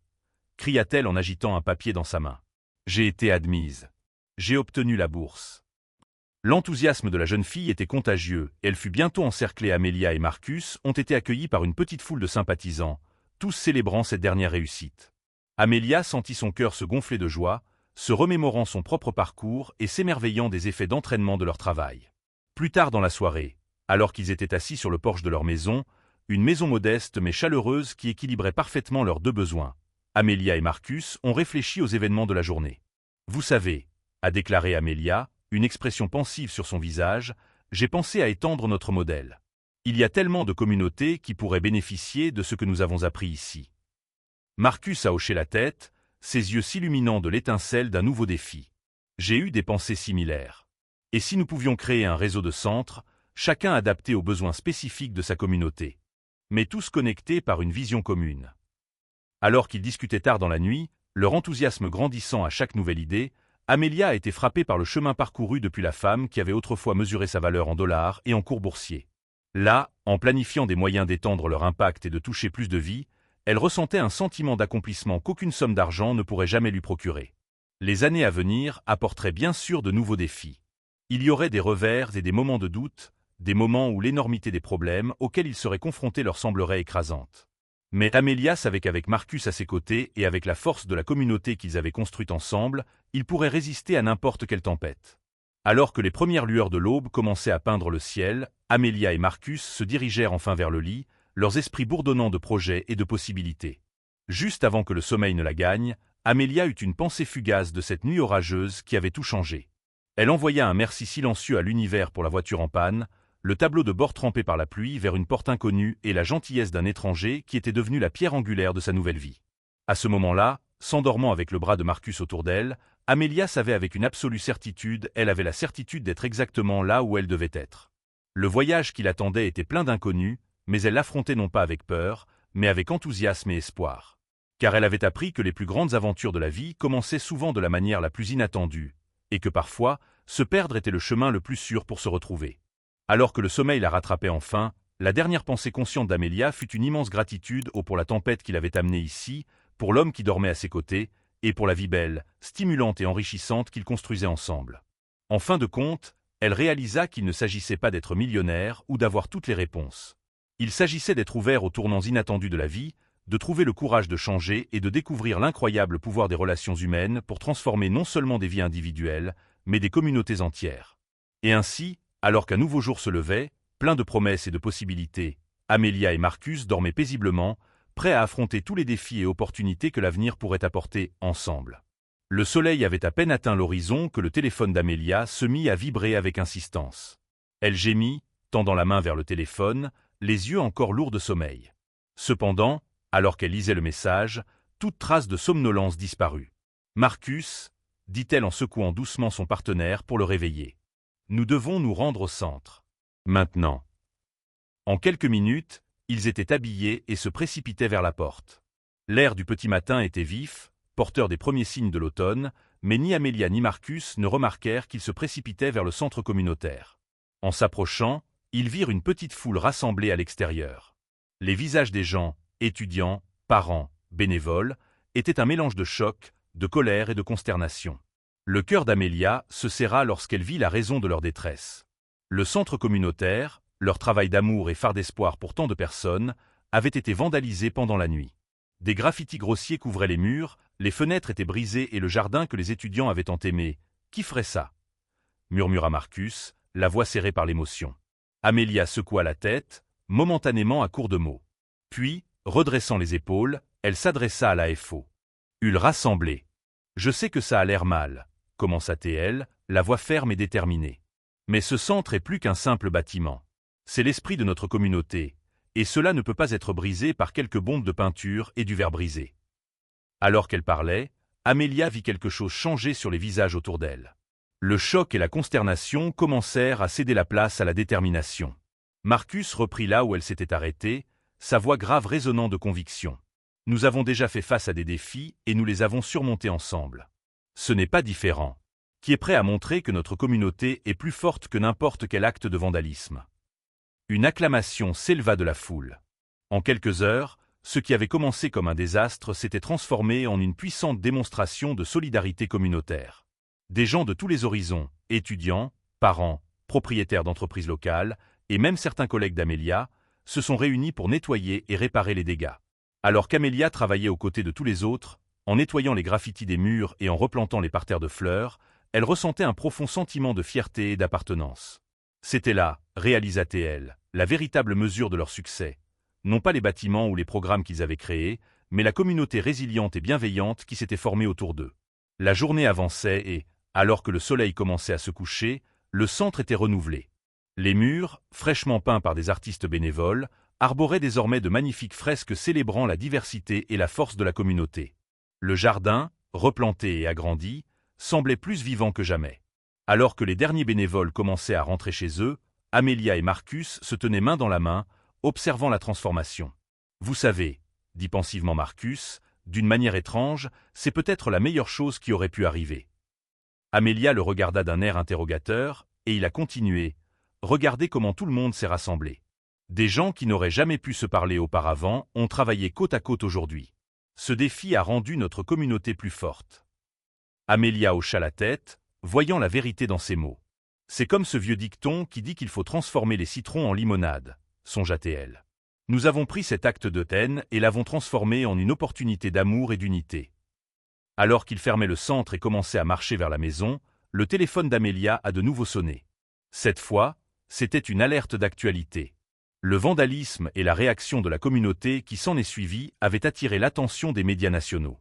cria-t-elle en agitant un papier dans sa main. J'ai été admise. J'ai obtenu la bourse. L'enthousiasme de la jeune fille était contagieux, et elle fut bientôt encerclée. Amelia et Marcus ont été accueillis par une petite foule de sympathisants, tous célébrant cette dernière réussite. Amelia sentit son cœur se gonfler de joie, se remémorant son propre parcours et s'émerveillant des effets d'entraînement de leur travail. Plus tard dans la soirée, alors qu'ils étaient assis sur le porche de leur maison, une maison modeste mais chaleureuse qui équilibrait parfaitement leurs deux besoins, Amelia et Marcus ont réfléchi aux événements de la journée. Vous savez, a déclaré Amelia, une expression pensive sur son visage, j'ai pensé à étendre notre modèle. Il y a tellement de communautés qui pourraient bénéficier de ce que nous avons appris ici. Marcus a hoché la tête, ses yeux s'illuminant de l'étincelle d'un nouveau défi. J'ai eu des pensées similaires. Et si nous pouvions créer un réseau de centres, chacun adapté aux besoins spécifiques de sa communauté, mais tous connectés par une vision commune. Alors qu'ils discutaient tard dans la nuit, leur enthousiasme grandissant à chaque nouvelle idée, Amelia a été frappée par le chemin parcouru depuis la femme qui avait autrefois mesuré sa valeur en dollars et en cours boursiers. Là, en planifiant des moyens d'étendre leur impact et de toucher plus de vies, elle ressentait un sentiment d'accomplissement qu'aucune somme d'argent ne pourrait jamais lui procurer. Les années à venir apporteraient bien sûr de nouveaux défis. Il y aurait des revers et des moments de doute, des moments où l'énormité des problèmes auxquels ils seraient confrontés leur semblerait écrasante. Mais Amelia savait qu'avec Marcus à ses côtés et avec la force de la communauté qu'ils avaient construite ensemble, ils pourraient résister à n'importe quelle tempête. Alors que les premières lueurs de l'aube commençaient à peindre le ciel, Amelia et Marcus se dirigèrent enfin vers le lit, leurs esprits bourdonnant de projets et de possibilités. Juste avant que le sommeil ne la gagne, Amelia eut une pensée fugace de cette nuit orageuse qui avait tout changé. Elle envoya un merci silencieux à l'univers pour la voiture en panne, le tableau de bord trempé par la pluie vers une porte inconnue et la gentillesse d'un étranger qui était devenu la pierre angulaire de sa nouvelle vie. À ce moment-là, s'endormant avec le bras de Marcus autour d'elle, Amelia savait avec une absolue certitude, elle avait la certitude d'être exactement là où elle devait être. Le voyage qui l'attendait était plein d'inconnus, mais elle l'affrontait non pas avec peur, mais avec enthousiasme et espoir. Car elle avait appris que les plus grandes aventures de la vie commençaient souvent de la manière la plus inattendue, et que parfois, se perdre était le chemin le plus sûr pour se retrouver. Alors que le sommeil la rattrapait enfin, la dernière pensée consciente d'Amelia fut une immense gratitude pour la tempête qui l'avait amenée ici, pour l'homme qui dormait à ses côtés, et pour la vie belle, stimulante et enrichissante qu'ils construisaient ensemble. En fin de compte, elle réalisa qu'il ne s'agissait pas d'être millionnaire ou d'avoir toutes les réponses. Il s'agissait d'être ouvert aux tournants inattendus de la vie, de trouver le courage de changer et de découvrir l'incroyable pouvoir des relations humaines pour transformer non seulement des vies individuelles, mais des communautés entières. Et ainsi, alors qu'un nouveau jour se levait, plein de promesses et de possibilités, Amelia et Marcus dormaient paisiblement, prêts à affronter tous les défis et opportunités que l'avenir pourrait apporter ensemble. Le soleil avait à peine atteint l'horizon que le téléphone d'Amelia se mit à vibrer avec insistance. Elle gémit, tendant la main vers le téléphone, les yeux encore lourds de sommeil. Cependant, alors qu'elle lisait le message, toute trace de somnolence disparut. « Marcus » dit-elle en secouant doucement son partenaire pour le réveiller. « Nous devons nous rendre au centre. Maintenant. » En quelques minutes, ils étaient habillés et se précipitaient vers la porte. L'air du petit matin était vif, porteur des premiers signes de l'automne, mais ni Amelia ni Marcus ne remarquèrent qu'ils se précipitaient vers le centre communautaire. En s'approchant, ils virent une petite foule rassemblée à l'extérieur. Les visages des gens, étudiants, parents, bénévoles, étaient un mélange de choc, de colère et de consternation. Le cœur d'Amelia se serra lorsqu'elle vit la raison de leur détresse. Le centre communautaire, leur travail d'amour et phare d'espoir pour tant de personnes, avait été vandalisé pendant la nuit. Des graffitis grossiers couvraient les murs, les fenêtres étaient brisées et le jardin que les étudiants avaient tant aimé. « Qui ferait ça ?» murmura Marcus, la voix serrée par l'émotion. Amelia secoua la tête, momentanément à court de mots. Puis, redressant les épaules, elle s'adressa à la FO. « Ils rassemblaient. Je sais que ça a l'air mal, » commença-t-elle, la voix ferme et déterminée. « Mais ce centre est plus qu'un simple bâtiment. C'est l'esprit de notre communauté, et cela ne peut pas être brisé par quelques bombes de peinture et du verre brisé. » Alors qu'elle parlait, Amelia vit quelque chose changer sur les visages autour d'elle. Le choc et la consternation commencèrent à céder la place à la détermination. Marcus reprit là où elle s'était arrêtée, sa voix grave résonnant de conviction. « Nous avons déjà fait face à des défis et nous les avons surmontés ensemble. Ce n'est pas différent. qui est prêt à montrer que notre communauté est plus forte que n'importe quel acte de vandalisme. Une acclamation s'éleva de la foule. En quelques heures, ce qui avait commencé comme un désastre s'était transformé en une puissante démonstration de solidarité communautaire. Des gens de tous les horizons, étudiants, parents, propriétaires d'entreprises locales, et même certains collègues d'Amelia, se sont réunis pour nettoyer et réparer les dégâts. Alors qu'Amelia travaillait aux côtés de tous les autres, en nettoyant les graffitis des murs et en replantant les parterres de fleurs, elle ressentait un profond sentiment de fierté et d'appartenance. C'était là, réalisait-elle, la véritable mesure de leur succès. Non pas les bâtiments ou les programmes qu'ils avaient créés, mais la communauté résiliente et bienveillante qui s'était formée autour d'eux. La journée avançait et, alors que le soleil commençait à se coucher, le centre était renouvelé. Les murs, fraîchement peints par des artistes bénévoles, arboraient désormais de magnifiques fresques célébrant la diversité et la force de la communauté. Le jardin, replanté et agrandi, semblait plus vivant que jamais. Alors que les derniers bénévoles commençaient à rentrer chez eux, Amelia et Marcus se tenaient main dans la main, observant la transformation. « Vous savez, » dit pensivement Marcus, d'une manière étrange, c'est peut-être la meilleure chose qui aurait pu arriver. Amelia le regarda d'un air interrogateur, et il a continué. « Regardez comment tout le monde s'est rassemblé. Des gens qui n'auraient jamais pu se parler auparavant ont travaillé côte à côte aujourd'hui. Ce défi a rendu notre communauté plus forte. » Amelia hocha la tête, voyant la vérité dans ses mots. « C'est comme ce vieux dicton qui dit qu'il faut transformer les citrons en limonade, » songea-t-elle. Nous avons pris cet acte de haine et l'avons transformé en une opportunité d'amour et d'unité. Alors qu'il fermait le centre et commençait à marcher vers la maison, le téléphone d'Amelia a de nouveau sonné. Cette fois, c'était une alerte d'actualité. Le vandalisme et la réaction de la communauté qui s'en est suivie avaient attiré l'attention des médias nationaux.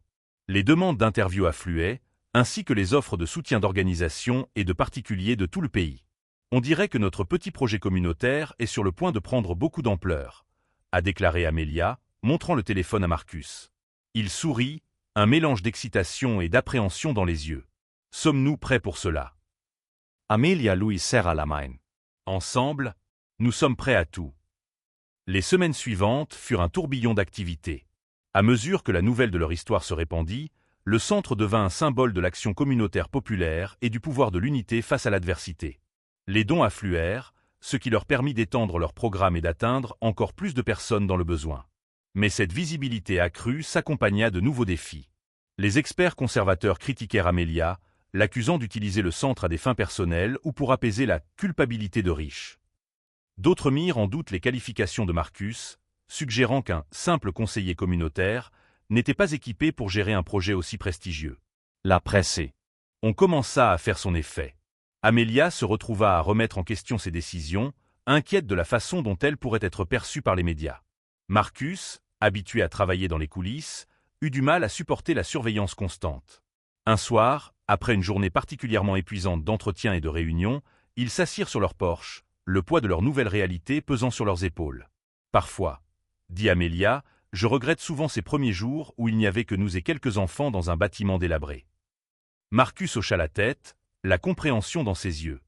Les demandes d'interviews affluaient, ainsi que les offres de soutien d'organisations et de particuliers de tout le pays. On dirait que notre petit projet communautaire est sur le point de prendre beaucoup d'ampleur, a déclaré Amelia, montrant le téléphone à Marcus. Il sourit, un mélange d'excitation et d'appréhension dans les yeux. Sommes-nous prêts pour cela? Amelia lui serra la main. Ensemble, nous sommes prêts à tout. Les semaines suivantes furent un tourbillon d'activités. À mesure que la nouvelle de leur histoire se répandit, le centre devint un symbole de l'action communautaire populaire et du pouvoir de l'unité face à l'adversité. Les dons affluèrent, ce qui leur permit d'étendre leur programme et d'atteindre encore plus de personnes dans le besoin. Mais cette visibilité accrue s'accompagna de nouveaux défis. Les experts conservateurs critiquèrent Amelia, l'accusant d'utiliser le centre à des fins personnelles ou pour apaiser la culpabilité de riches. D'autres mirent en doute les qualifications de Marcus, suggérant qu'un simple conseiller communautaire n'était pas équipé pour gérer un projet aussi prestigieux. La pressée. On commença à faire son effet. Amelia se retrouva à remettre en question ses décisions, inquiète de la façon dont elle pourrait être perçue par les médias. Marcus, habitué à travailler dans les coulisses, eut du mal à supporter la surveillance constante. Un soir, après une journée particulièrement épuisante d'entretiens et de réunions, ils s'assirent sur leur porche, le poids de leur nouvelle réalité pesant sur leurs épaules. « Parfois, » dit Amelia, « je regrette souvent ces premiers jours où il n'y avait que nous et quelques enfants dans un bâtiment délabré. » Marcus hocha la tête, la compréhension dans ses yeux.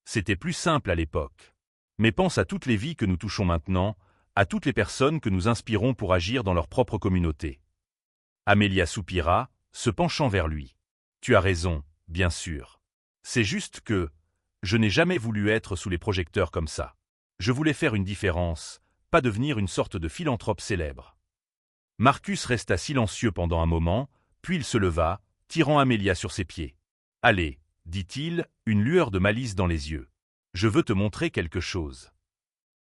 C'était plus simple à l'époque. Mais pense à toutes les vies que nous touchons maintenant, à toutes les personnes que nous inspirons pour agir dans leur propre communauté. Amelia soupira, se penchant vers lui. « Tu as raison, bien sûr. C'est juste que je n'ai jamais voulu être sous les projecteurs comme ça. Je voulais faire une différence, pas devenir une sorte de philanthrope célèbre. » Marcus resta silencieux pendant un moment, puis il se leva, tirant Amelia sur ses pieds. « Allez, » dit-il, une lueur de malice dans les yeux. « Je veux te montrer quelque chose. »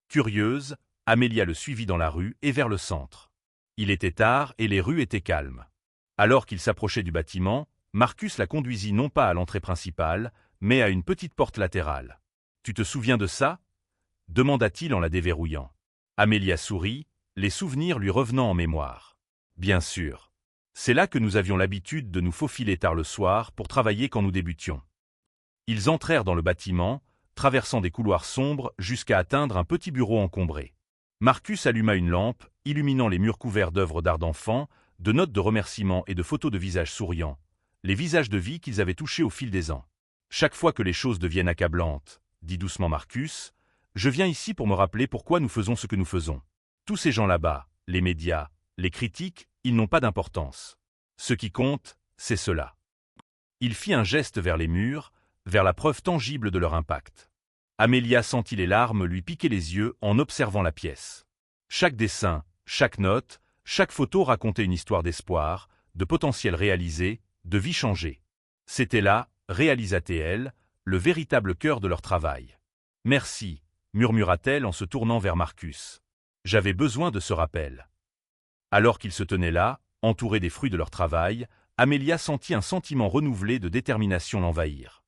Curieuse, Amelia le suivit dans la rue et vers le centre. Il était tard et les rues étaient calmes. Alors qu'il s'approchait du bâtiment, Marcus la conduisit non pas à l'entrée principale, mais à une petite porte latérale. « Tu te souviens de ça ?» demanda-t-il en la déverrouillant. Amelia sourit, les souvenirs lui revenant en mémoire. « Bien sûr. C'est là que nous avions l'habitude de nous faufiler tard le soir pour travailler quand nous débutions. » Ils entrèrent dans le bâtiment, traversant des couloirs sombres jusqu'à atteindre un petit bureau encombré. Marcus alluma une lampe, illuminant les murs couverts d'œuvres d'art d'enfants, de notes de remerciements et de photos de visages souriants, les visages de vie qu'ils avaient touchés au fil des ans. « Chaque fois que les choses deviennent accablantes, » dit doucement Marcus, « je viens ici pour me rappeler pourquoi nous faisons ce que nous faisons. Tous ces gens là-bas, les médias, les critiques, ils n'ont pas d'importance. Ce qui compte, c'est cela. » Il fit un geste vers les murs, vers la preuve tangible de leur impact. Amelia sentit les larmes lui piquer les yeux en observant la pièce. Chaque dessin, chaque note, chaque photo racontait une histoire d'espoir, de potentiel réalisé, de vie changée. C'était là, réalisa-t-elle, le véritable cœur de leur travail. « Merci », murmura-t-elle en se tournant vers Marcus. « J'avais besoin de ce rappel. » Alors qu'ils se tenaient là, entourés des fruits de leur travail, Amelia sentit un sentiment renouvelé de détermination l'envahir.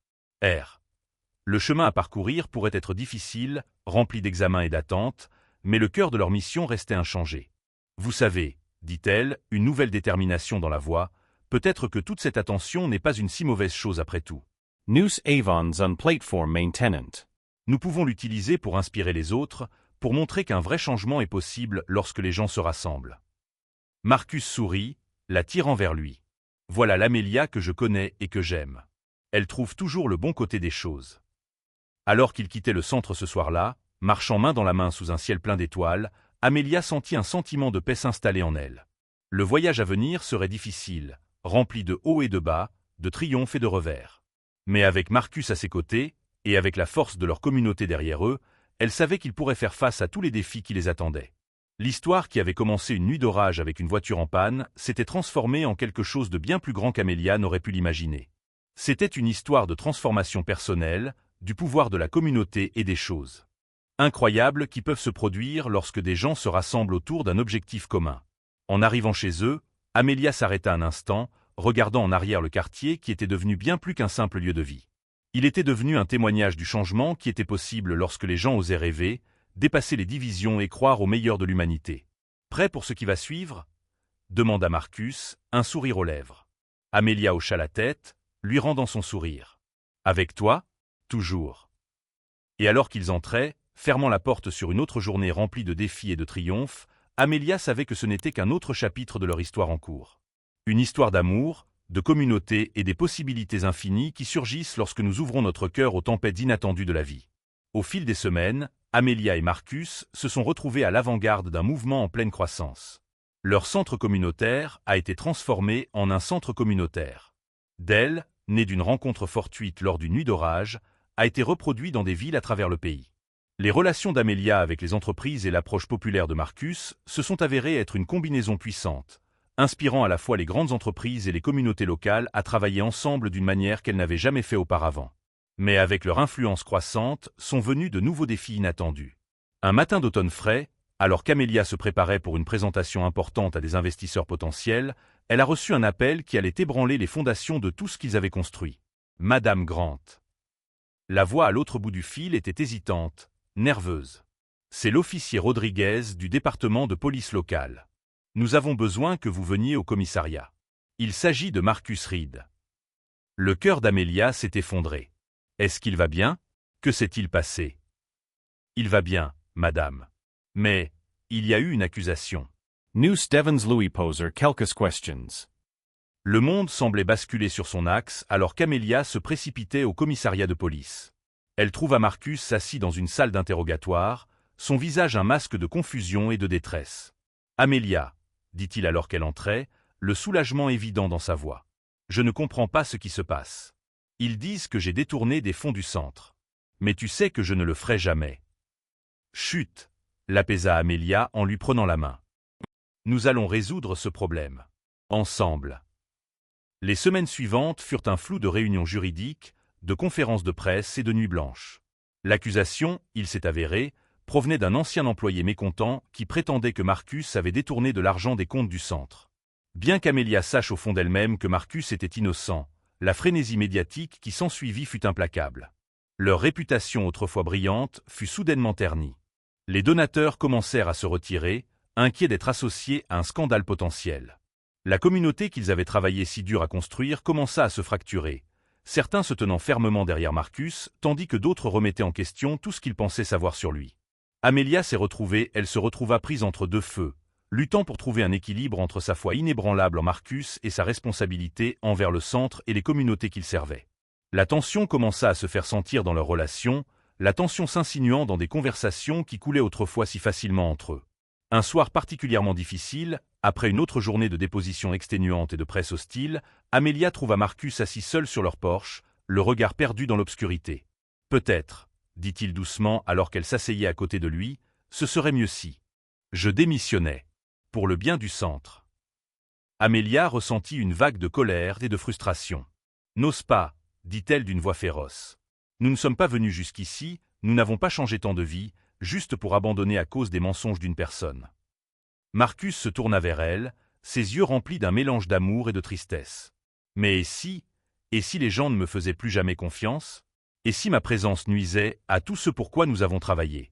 Le chemin à parcourir pourrait être difficile, rempli d'examens et d'attentes, mais le cœur de leur mission restait inchangé. « Vous savez, » dit-elle, une nouvelle détermination dans la voix, « peut-être que toute cette attention n'est pas une si mauvaise chose après tout. Nous avons un plateforme maintenant. Nous pouvons l'utiliser pour inspirer les autres, pour montrer qu'un vrai changement est possible lorsque les gens se rassemblent. » Marcus sourit, la tirant vers lui. « Voilà l'Amelia que je connais et que j'aime. Elle trouve toujours le bon côté des choses. » Alors qu'ils quittaient le centre ce soir-là, marchant main dans la main sous un ciel plein d'étoiles, Amelia sentit un sentiment de paix s'installer en elle. Le voyage à venir serait difficile, rempli de hauts et de bas, de triomphes et de revers. Mais avec Marcus à ses côtés, et avec la force de leur communauté derrière eux, elle savait qu'ils pourraient faire face à tous les défis qui les attendaient. L'histoire qui avait commencé une nuit d'orage avec une voiture en panne s'était transformée en quelque chose de bien plus grand qu'Amelia n'aurait pu l'imaginer. C'était une histoire de transformation personnelle, du pouvoir de la communauté et des choses incroyables qui peuvent se produire lorsque des gens se rassemblent autour d'un objectif commun. En arrivant chez eux, Amelia s'arrêta un instant, regardant en arrière le quartier qui était devenu bien plus qu'un simple lieu de vie. Il était devenu un témoignage du changement qui était possible lorsque les gens osaient rêver, dépasser les divisions et croire au meilleur de l'humanité. « Prêt pour ce qui va suivre ?» demanda Marcus, un sourire aux lèvres. Amelia hocha la tête, lui rendant son sourire. « Avec toi ? Toujours. » Et alors qu'ils entraient, fermant la porte sur une autre journée remplie de défis et de triomphes, Amelia savait que ce n'était qu'un autre chapitre de leur histoire en cours. Une histoire d'amour, de communauté et des possibilités infinies qui surgissent lorsque nous ouvrons notre cœur aux tempêtes inattendues de la vie. Au fil des semaines, Amelia et Marcus se sont retrouvés à l'avant-garde d'un mouvement en pleine croissance. Leur centre communautaire a été transformé en un centre communautaire. Dell, né d'une rencontre fortuite lors d'une nuit d'orage, a été reproduit dans des villes à travers le pays. Les relations d'Amelia avec les entreprises et l'approche populaire de Marcus se sont avérées être une combinaison puissante, inspirant à la fois les grandes entreprises et les communautés locales à travailler ensemble d'une manière qu'elles n'avaient jamais fait auparavant. Mais avec leur influence croissante, sont venus de nouveaux défis inattendus. Un matin d'automne frais, alors qu'Amelia se préparait pour une présentation importante à des investisseurs potentiels, elle a reçu un appel qui allait ébranler les fondations de tout ce qu'ils avaient construit. Madame Grant. La voix à l'autre bout du fil était hésitante, nerveuse. C'est l'officier Rodriguez du département de police locale. Nous avons besoin que vous veniez au commissariat. Il s'agit de Marcus Reed. Le cœur d'Amelia s'est effondré. Est-ce qu'il va bien? Que s'est-il passé? Il va bien, madame. Mais, il y a eu une accusation. Nous devons lui poser quelques questions. Le monde semblait basculer sur son axe alors qu'Amelia se précipitait au commissariat de police. Elle trouva Marcus assis dans une salle d'interrogatoire, son visage un masque de confusion et de détresse. « Amelia », dit-il alors qu'elle entrait, le soulagement évident dans sa voix. « Je ne comprends pas ce qui se passe. Ils disent que j'ai détourné des fonds du centre. Mais tu sais que je ne le ferai jamais. »« Chut !» l'apaisa Amelia en lui prenant la main. « Nous allons résoudre ce problème. Ensemble. » Les semaines suivantes furent un flou de réunions juridiques, de conférences de presse et de nuits blanches. L'accusation, il s'est avéré, provenait d'un ancien employé mécontent qui prétendait que Marcus avait détourné de l'argent des comptes du centre. Bien qu'Amelia sache au fond d'elle-même que Marcus était innocent, la frénésie médiatique qui s'ensuivit fut implacable. Leur réputation autrefois brillante fut soudainement ternie. Les donateurs commencèrent à se retirer, inquiets d'être associés à un scandale potentiel. La communauté qu'ils avaient travaillé si dur à construire commença à se fracturer, certains se tenant fermement derrière Marcus, tandis que d'autres remettaient en question tout ce qu'ils pensaient savoir sur lui. Amelia elle se retrouva prise entre deux feux, luttant pour trouver un équilibre entre sa foi inébranlable en Marcus et sa responsabilité envers le centre et les communautés qu'il servait. La tension commença à se faire sentir dans leur relation, la tension s'insinuant dans des conversations qui coulaient autrefois si facilement entre eux. Un soir particulièrement difficile, Après une autre journée de déposition exténuante et de presse hostile, Amelia trouva Marcus assis seul sur leur porche, le regard perdu dans l'obscurité. « Peut-être, » dit-il doucement alors qu'elle s'asseyait à côté de lui, « ce serait mieux si je démissionnais. Pour le bien du centre. » Amelia ressentit une vague de colère et de frustration. « N'ose pas, » dit-elle d'une voix féroce. « Nous ne sommes pas venus jusqu'ici, nous n'avons pas changé tant de vie, juste pour abandonner à cause des mensonges d'une personne. » Marcus se tourna vers elle, ses yeux remplis d'un mélange d'amour et de tristesse. « Mais et si les gens ne me faisaient plus jamais confiance? Et si ma présence nuisait à tout ce pour quoi nous avons travaillé ?»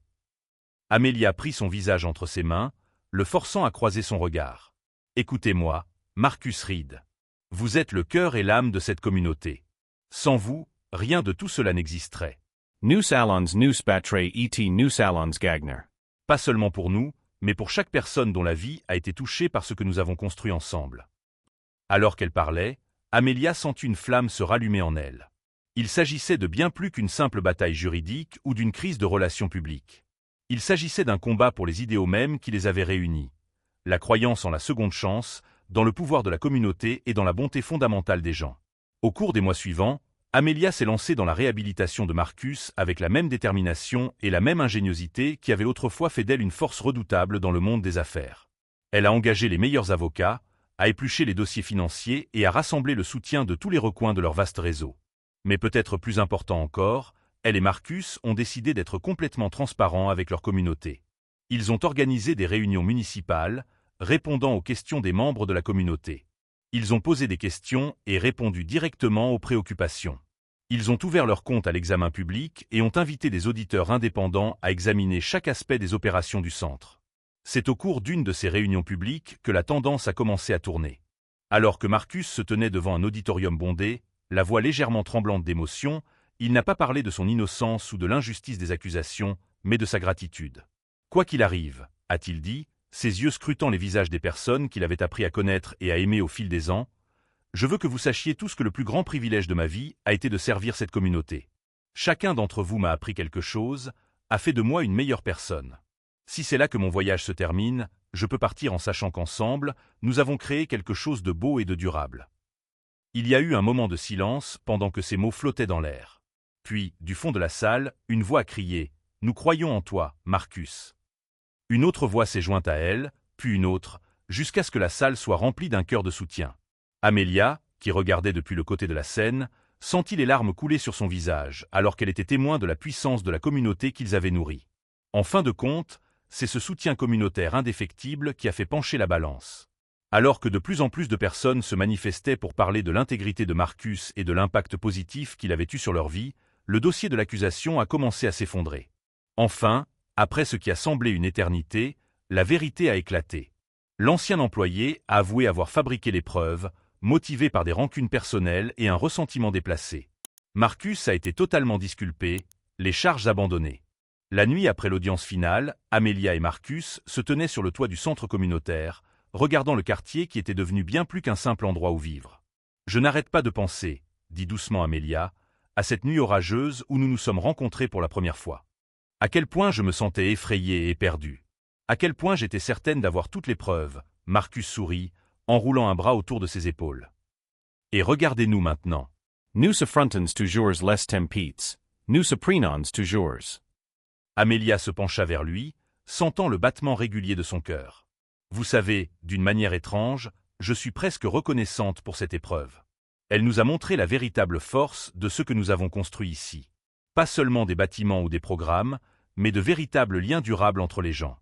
Amelia prit son visage entre ses mains, le forçant à croiser son regard. « Écoutez-moi, Marcus Reed. Vous êtes le cœur et l'âme de cette communauté. Sans vous, rien de tout cela n'existerait. Nous allons nous battre et nous allons gagner. Pas seulement pour nous, mais pour chaque personne dont la vie a été touchée par ce que nous avons construit ensemble. » Alors qu'elle parlait, Amelia sentit une flamme se rallumer en elle. Il s'agissait de bien plus qu'une simple bataille juridique ou d'une crise de relations publiques. Il s'agissait d'un combat pour les idéaux mêmes qui les avaient réunis. La croyance en la seconde chance, dans le pouvoir de la communauté et dans la bonté fondamentale des gens. Au cours des mois suivants, Amelia s'est lancée dans la réhabilitation de Marcus avec la même détermination et la même ingéniosité qui avait autrefois fait d'elle une force redoutable dans le monde des affaires. Elle a engagé les meilleurs avocats, a épluché les dossiers financiers et a rassemblé le soutien de tous les recoins de leur vaste réseau. Mais peut-être plus important encore, elle et Marcus ont décidé d'être complètement transparents avec leur communauté. Ils ont organisé des réunions municipales, répondant aux questions des membres de la communauté. Ils ont posé des questions et répondu directement aux préoccupations. Ils ont ouvert leur compte à l'examen public et ont invité des auditeurs indépendants à examiner chaque aspect des opérations du centre. C'est au cours d'une de ces réunions publiques que la tendance a commencé à tourner. Alors que Marcus se tenait devant un auditorium bondé, la voix légèrement tremblante d'émotion, il n'a pas parlé de son innocence ou de l'injustice des accusations, mais de sa gratitude. « Quoi qu'il arrive, » a-t-il dit, ses yeux scrutant les visages des personnes qu'il avait appris à connaître et à aimer au fil des ans, « Je veux que vous sachiez tous que le plus grand privilège de ma vie a été de servir cette communauté. Chacun d'entre vous m'a appris quelque chose, a fait de moi une meilleure personne. Si c'est là que mon voyage se termine, je peux partir en sachant qu'ensemble, nous avons créé quelque chose de beau et de durable. » Il y a eu un moment de silence pendant que ces mots flottaient dans l'air. Puis, du fond de la salle, une voix a crié « Nous croyons en toi, Marcus. » Une autre voix s'est jointe à elle, puis une autre, jusqu'à ce que la salle soit remplie d'un chœur de soutien. Amelia, qui regardait depuis le côté de la scène, sentit les larmes couler sur son visage, alors qu'elle était témoin de la puissance de la communauté qu'ils avaient nourrie. En fin de compte, c'est ce soutien communautaire indéfectible qui a fait pencher la balance. Alors que de plus en plus de personnes se manifestaient pour parler de l'intégrité de Marcus et de l'impact positif qu'il avait eu sur leur vie, le dossier de l'accusation a commencé à s'effondrer. Enfin, après ce qui a semblé une éternité, la vérité a éclaté. L'ancien employé a avoué avoir fabriqué les preuves, motivé par des rancunes personnelles et un ressentiment déplacé. Marcus a été totalement disculpé, les charges abandonnées. La nuit après l'audience finale, Amelia et Marcus se tenaient sur le toit du centre communautaire, regardant le quartier qui était devenu bien plus qu'un simple endroit où vivre. « Je n'arrête pas de penser, » dit doucement Amelia, « à cette nuit orageuse où nous nous sommes rencontrés pour la première fois. À quel point je me sentais effrayé et perdu. À quel point j'étais certaine d'avoir toutes les preuves. » Marcus sourit, enroulant un bras autour de ses épaules. « Et regardez-nous maintenant. » Nous affrontons toujours les tempests. Nous apprenons toujours. Amelia se pencha vers lui, sentant le battement régulier de son cœur. « Vous savez, d'une manière étrange, je suis presque reconnaissante pour cette épreuve. Elle nous a montré la véritable force de ce que nous avons construit ici. Pas seulement des bâtiments ou des programmes, mais de véritables liens durables entre les gens. »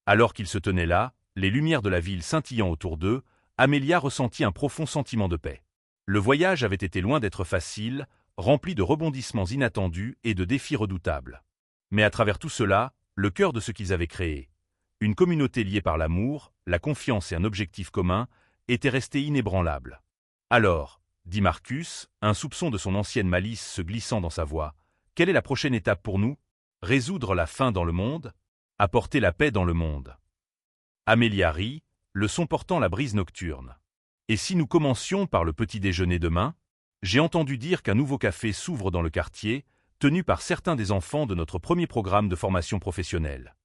Alors qu'ils se tenaient là, les lumières de la ville scintillant autour d'eux, Amelia ressentit un profond sentiment de paix. Le voyage avait été loin d'être facile, rempli de rebondissements inattendus et de défis redoutables. Mais à travers tout cela, le cœur de ce qu'ils avaient créé, une communauté liée par l'amour, la confiance et un objectif commun, était resté inébranlable. « Alors, » dit Marcus, un soupçon de son ancienne malice se glissant dans sa voix, « quelle est la prochaine étape pour nous? Résoudre la faim dans le monde? Apporter la paix dans le monde ?» Amelia rit, le son portant la brise nocturne. « Et si nous commencions par le petit déjeuner demain? J'ai entendu dire qu'un nouveau café s'ouvre dans le quartier, tenu par certains des enfants de notre premier programme de formation professionnelle. »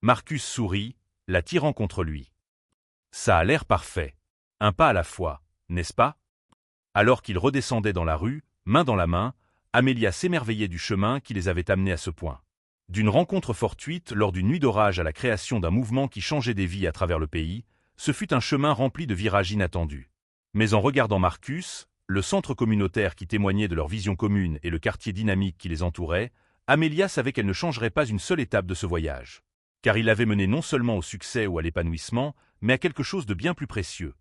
Marcus sourit, la tirant contre lui. Ça a l'air parfait. Un pas à la fois, n'est-ce pas? Alors qu'ils redescendaient dans la rue, main dans la main, Amelia s'émerveillait du chemin qui les avait amenés à ce point. D'une rencontre fortuite lors d'une nuit d'orage à la création d'un mouvement qui changeait des vies à travers le pays, ce fut un chemin rempli de virages inattendus. Mais en regardant Marcus, le centre communautaire qui témoignait de leur vision commune et le quartier dynamique qui les entourait, Amelia savait qu'elle ne changerait pas une seule étape de ce voyage. Car il l'avait menée non seulement au succès ou à l'épanouissement, mais à quelque chose de bien plus précieux.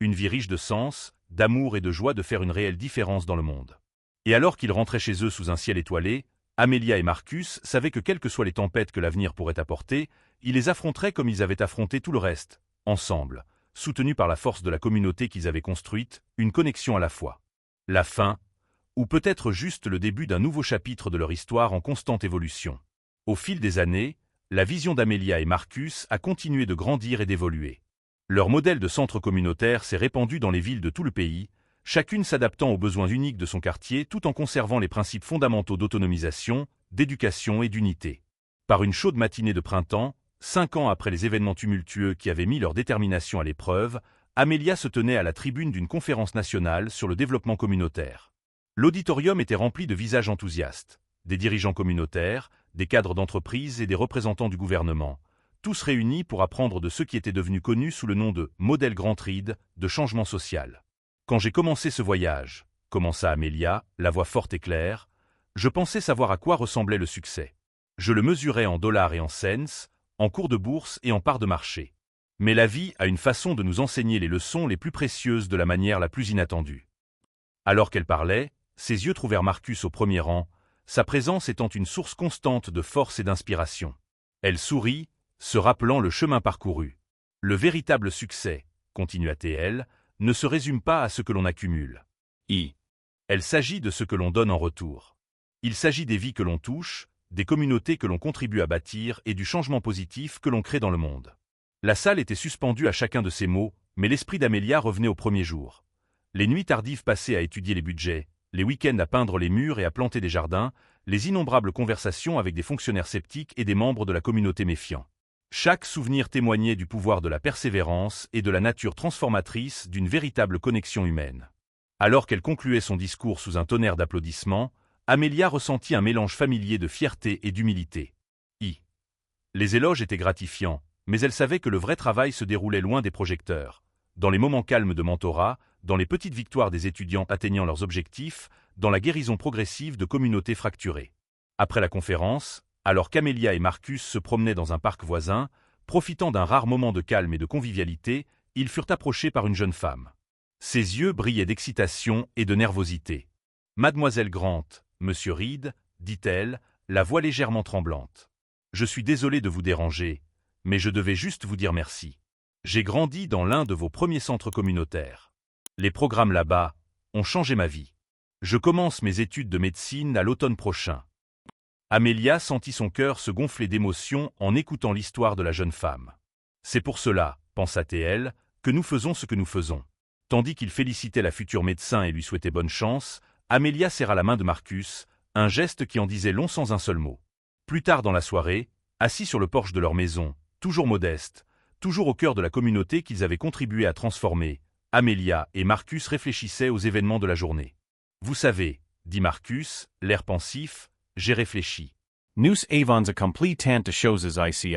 Une vie riche de sens, d'amour et de joie de faire une réelle différence dans le monde. Et alors qu'ils rentraient chez eux sous un ciel étoilé, Amelia et Marcus savaient que quelles que soient les tempêtes que l'avenir pourrait apporter, ils les affronteraient comme ils avaient affronté tout le reste, ensemble, soutenus par la force de la communauté qu'ils avaient construite, une connexion à la fois. La fin, ou peut-être juste le début d'un nouveau chapitre de leur histoire en constante évolution. Au fil des années, la vision d'Amelia et Marcus a continué de grandir et d'évoluer. Leur modèle de centre communautaire s'est répandu dans les villes de tout le pays, chacune s'adaptant aux besoins uniques de son quartier tout en conservant les principes fondamentaux d'autonomisation, d'éducation et d'unité. Par une chaude matinée de printemps, 5 ans après les événements tumultueux qui avaient mis leur détermination à l'épreuve, Amelia se tenait à la tribune d'une conférence nationale sur le développement communautaire. L'auditorium était rempli de visages enthousiastes, des dirigeants communautaires, des cadres d'entreprise et des représentants du gouvernement, tous réunis pour apprendre de ceux qui étaient devenus connus sous le nom de « modèle Grand Ride » de changement social. Quand j'ai commencé ce voyage, commença Amelia, la voix forte et claire, je pensais savoir à quoi ressemblait le succès. Je le mesurais en dollars et en cents, en cours de bourse et en parts de marché. Mais la vie a une façon de nous enseigner les leçons les plus précieuses de la manière la plus inattendue. Alors qu'elle parlait, ses yeux trouvèrent Marcus au premier rang, sa présence étant une source constante de force et d'inspiration. Elle sourit, se rappelant le chemin parcouru. Le véritable succès, continua-t-elle, ne se résume pas à ce que l'on accumule. Elle s'agit de ce que l'on donne en retour. Il s'agit des vies que l'on touche, des communautés que l'on contribue à bâtir et du changement positif que l'on crée dans le monde. La salle était suspendue à chacun de ces mots, mais l'esprit d'Amelia revenait au premier jour. Les nuits tardives passées à étudier les budgets, les week-ends à peindre les murs et à planter des jardins, les innombrables conversations avec des fonctionnaires sceptiques et des membres de la communauté méfiants. Chaque souvenir témoignait du pouvoir de la persévérance et de la nature transformatrice d'une véritable connexion humaine. Alors qu'elle concluait son discours sous un tonnerre d'applaudissements, Amelia ressentit un mélange familier de fierté et d'humilité. Les éloges étaient gratifiants, mais elle savait que le vrai travail se déroulait loin des projecteurs, dans les moments calmes de mentorat, dans les petites victoires des étudiants atteignant leurs objectifs, dans la guérison progressive de communautés fracturées. Après la conférence, alors qu'Amelia et Marcus se promenaient dans un parc voisin, profitant d'un rare moment de calme et de convivialité, ils furent approchés par une jeune femme. Ses yeux brillaient d'excitation et de nervosité. « Mademoiselle Grant, Monsieur Reed, dit-elle, la voix légèrement tremblante. Je suis désolée de vous déranger, mais je devais juste vous dire merci. J'ai grandi dans l'un de vos premiers centres communautaires. Les programmes là-bas ont changé ma vie. Je commence mes études de médecine à l'automne prochain. » Amelia sentit son cœur se gonfler d'émotion en écoutant l'histoire de la jeune femme. « C'est pour cela, pensa-t-elle, que nous faisons ce que nous faisons. » Tandis qu'il félicitait la future médecin et lui souhaitait bonne chance, Amelia serra la main de Marcus, un geste qui en disait long sans un seul mot. Plus tard dans la soirée, assis sur le porche de leur maison, toujours modeste, toujours au cœur de la communauté qu'ils avaient contribué à transformer, Amelia et Marcus réfléchissaient aux événements de la journée. « Vous savez, dit Marcus, l'air pensif, j'ai réfléchi. Nous avons accompli tant de choses ici,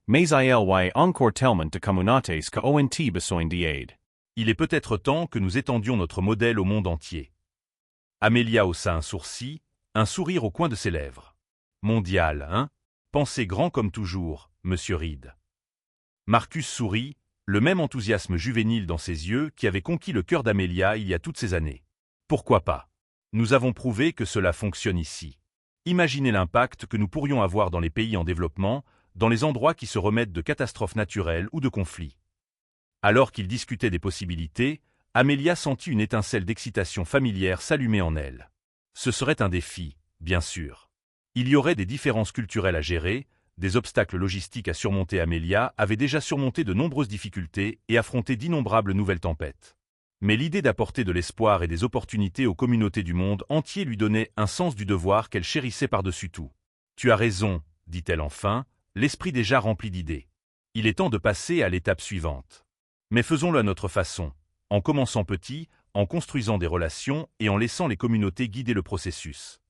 mais il y encore tellement de communautés que ont besoin d'aide. Il est peut-être temps que nous étendions notre modèle au monde entier. » Amelia haussa un sourcil, un sourire au coin de ses lèvres. « Mondial, hein? Pensez grand comme toujours, Monsieur Reed. » Marcus sourit, le même enthousiasme juvénile dans ses yeux qui avait conquis le cœur d'Amelia il y a toutes ces années. « Pourquoi pas? Nous avons prouvé que cela fonctionne ici. Imaginez l'impact que nous pourrions avoir dans les pays en développement, dans les endroits qui se remettent de catastrophes naturelles ou de conflits. » Alors qu'ils discutaient des possibilités, Amelia sentit une étincelle d'excitation familière s'allumer en elle. Ce serait un défi, bien sûr. Il y aurait des différences culturelles à gérer, des obstacles logistiques à surmonter. Amelia avait déjà surmonté de nombreuses difficultés et affronté d'innombrables nouvelles tempêtes. Mais l'idée d'apporter de l'espoir et des opportunités aux communautés du monde entier lui donnait un sens du devoir qu'elle chérissait par-dessus tout. « Tu as raison, dit-elle enfin, l'esprit déjà rempli d'idées. Il est temps de passer à l'étape suivante. » Mais faisons-le à notre façon, en commençant petit, en construisant des relations et en laissant les communautés guider le processus.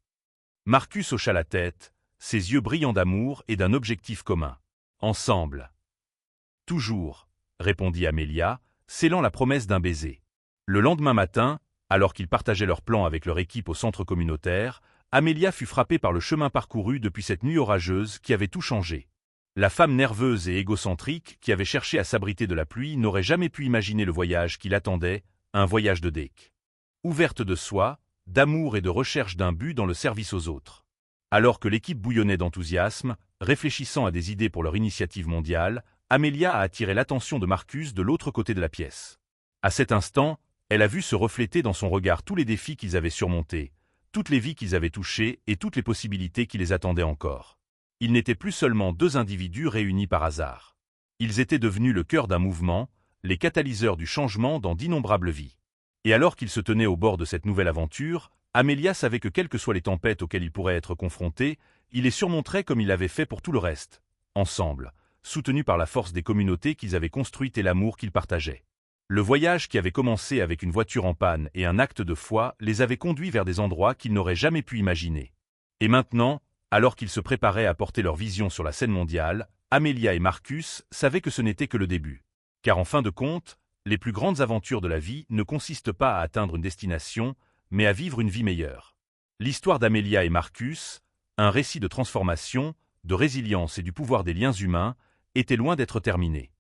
Marcus hocha la tête, ses yeux brillants d'amour et d'un objectif commun. Ensemble. Toujours, répondit Amelia, scellant la promesse d'un baiser. Le lendemain matin, alors qu'ils partageaient leurs plans avec leur équipe au centre communautaire, Amelia fut frappée par le chemin parcouru depuis cette nuit orageuse qui avait tout changé. La femme nerveuse et égocentrique qui avait cherché à s'abriter de la pluie n'aurait jamais pu imaginer le voyage qui l'attendait, un voyage de Deke. Ouverte de soi, d'amour et de recherche d'un but dans le service aux autres. Alors que l'équipe bouillonnait d'enthousiasme, réfléchissant à des idées pour leur initiative mondiale, Amelia a attiré l'attention de Marcus de l'autre côté de la pièce. À cet instant, elle a vu se refléter dans son regard tous les défis qu'ils avaient surmontés, toutes les vies qu'ils avaient touchées et toutes les possibilités qui les attendaient encore. Ils n'étaient plus seulement deux individus réunis par hasard. Ils étaient devenus le cœur d'un mouvement, les catalyseurs du changement dans d'innombrables vies. Et alors qu'ils se tenaient au bord de cette nouvelle aventure, Amelia savait que quelles que soient les tempêtes auxquelles ils pourraient être confrontés, il les surmonterait comme il l'avait fait pour tout le reste, ensemble, soutenus par la force des communautés qu'ils avaient construites et l'amour qu'ils partageaient. Le voyage qui avait commencé avec une voiture en panne et un acte de foi les avait conduits vers des endroits qu'ils n'auraient jamais pu imaginer. Et maintenant, alors qu'ils se préparaient à porter leur vision sur la scène mondiale, Amelia et Marcus savaient que ce n'était que le début. Car en fin de compte, les plus grandes aventures de la vie ne consistent pas à atteindre une destination, mais à vivre une vie meilleure. L'histoire d'Amelia et Marcus, un récit de transformation, de résilience et du pouvoir des liens humains, était loin d'être terminée.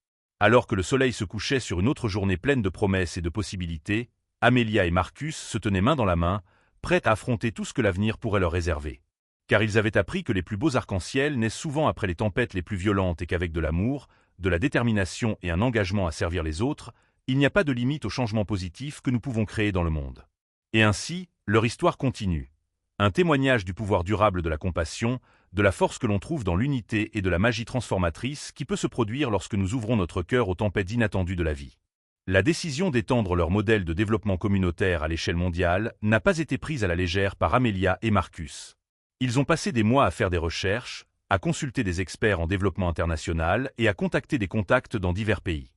Alors que le soleil se couchait sur une autre journée pleine de promesses et de possibilités, Amelia et Marcus se tenaient main dans la main, prêts à affronter tout ce que l'avenir pourrait leur réserver. Car ils avaient appris que les plus beaux arcs-en-ciel naissent souvent après les tempêtes les plus violentes et qu'avec de l'amour, de la détermination et un engagement à servir les autres, il n'y a pas de limite au changement positif que nous pouvons créer dans le monde. Et ainsi, leur histoire continue. Un témoignage du pouvoir durable de la compassion, de la force que l'on trouve dans l'unité et de la magie transformatrice qui peut se produire lorsque nous ouvrons notre cœur aux tempêtes inattendues de la vie. La décision d'étendre leur modèle de développement communautaire à l'échelle mondiale n'a pas été prise à la légère par Amelia et Marcus. Ils ont passé des mois à faire des recherches, à consulter des experts en développement international et à contacter des contacts dans divers pays.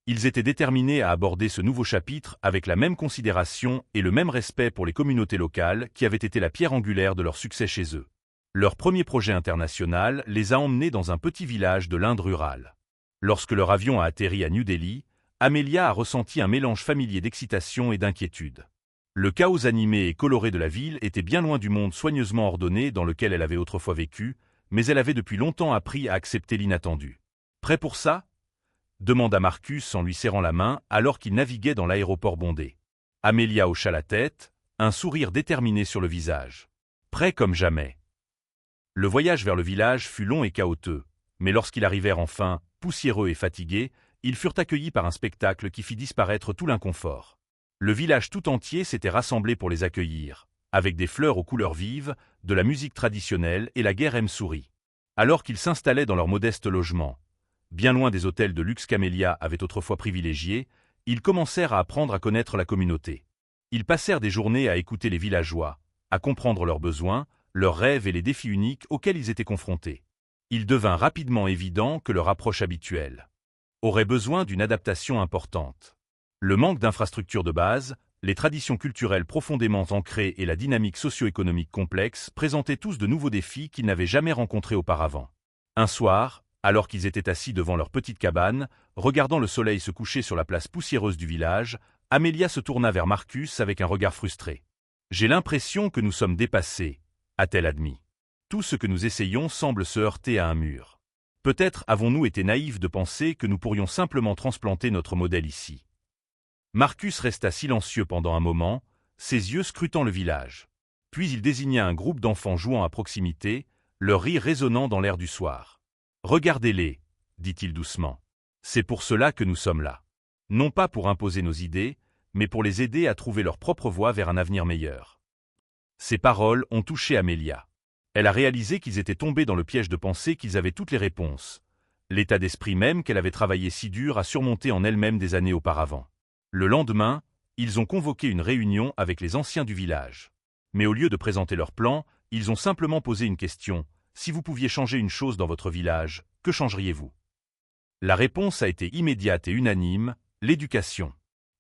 Ils étaient déterminés à aborder ce nouveau chapitre avec la même considération et le même respect pour les communautés locales qui avaient été la pierre angulaire de leur succès chez eux. Leur premier projet international les a emmenés dans un petit village de l'Inde rurale. Lorsque leur avion a atterri à New Delhi, Amelia a ressenti un mélange familier d'excitation et d'inquiétude. Le chaos animé et coloré de la ville était bien loin du monde soigneusement ordonné dans lequel elle avait autrefois vécu, mais elle avait depuis longtemps appris à accepter l'inattendu. « Prêt pour ça ?» demanda Marcus en lui serrant la main alors qu'il naviguait dans l'aéroport bondé. Amelia hocha la tête, un sourire déterminé sur le visage. Prêt comme jamais. Le voyage vers le village fut long et chaotique, mais lorsqu'ils arrivèrent enfin, poussiéreux et fatigués, ils furent accueillis par un spectacle qui fit disparaître tout l'inconfort. Le village tout entier s'était rassemblé pour les accueillir, avec des fleurs aux couleurs vives, de la musique traditionnelle et la guerre sourit. Alors qu'ils s'installaient dans leur modeste logement, bien loin des hôtels de luxe qu'Amelia avait autrefois privilégiés, ils commencèrent à apprendre à connaître la communauté. Ils passèrent des journées à écouter les villageois, à comprendre leurs besoins, leurs rêves et les défis uniques auxquels ils étaient confrontés. Il devint rapidement évident que leur approche habituelle aurait besoin d'une adaptation importante. Le manque d'infrastructures de base, les traditions culturelles profondément ancrées et la dynamique socio-économique complexe présentaient tous de nouveaux défis qu'ils n'avaient jamais rencontrés auparavant. Un soir, alors qu'ils étaient assis devant leur petite cabane, regardant le soleil se coucher sur la place poussiéreuse du village, Amelia se tourna vers Marcus avec un regard frustré. « J'ai l'impression que nous sommes dépassés », a-t-elle admis. « Tout ce que nous essayons semble se heurter à un mur. Peut-être avons-nous été naïfs de penser que nous pourrions simplement transplanter notre modèle ici. » Marcus resta silencieux pendant un moment, ses yeux scrutant le village. Puis il désigna un groupe d'enfants jouant à proximité, leur rire résonnant dans l'air du soir. « Regardez-les, » dit-il doucement. « C'est pour cela que nous sommes là. Non pas pour imposer nos idées, mais pour les aider à trouver leur propre voie vers un avenir meilleur. » Ces paroles ont touché Amelia. Elle a réalisé qu'ils étaient tombés dans le piège de penser qu'ils avaient toutes les réponses, l'état d'esprit même qu'elle avait travaillé si dur à surmonter en elle-même des années auparavant. Le lendemain, ils ont convoqué une réunion avec les anciens du village. Mais au lieu de présenter leur plan, ils ont simplement posé une question. Si vous pouviez changer une chose dans votre village, que changeriez-vous? La réponse a été immédiate et unanime. L'éducation.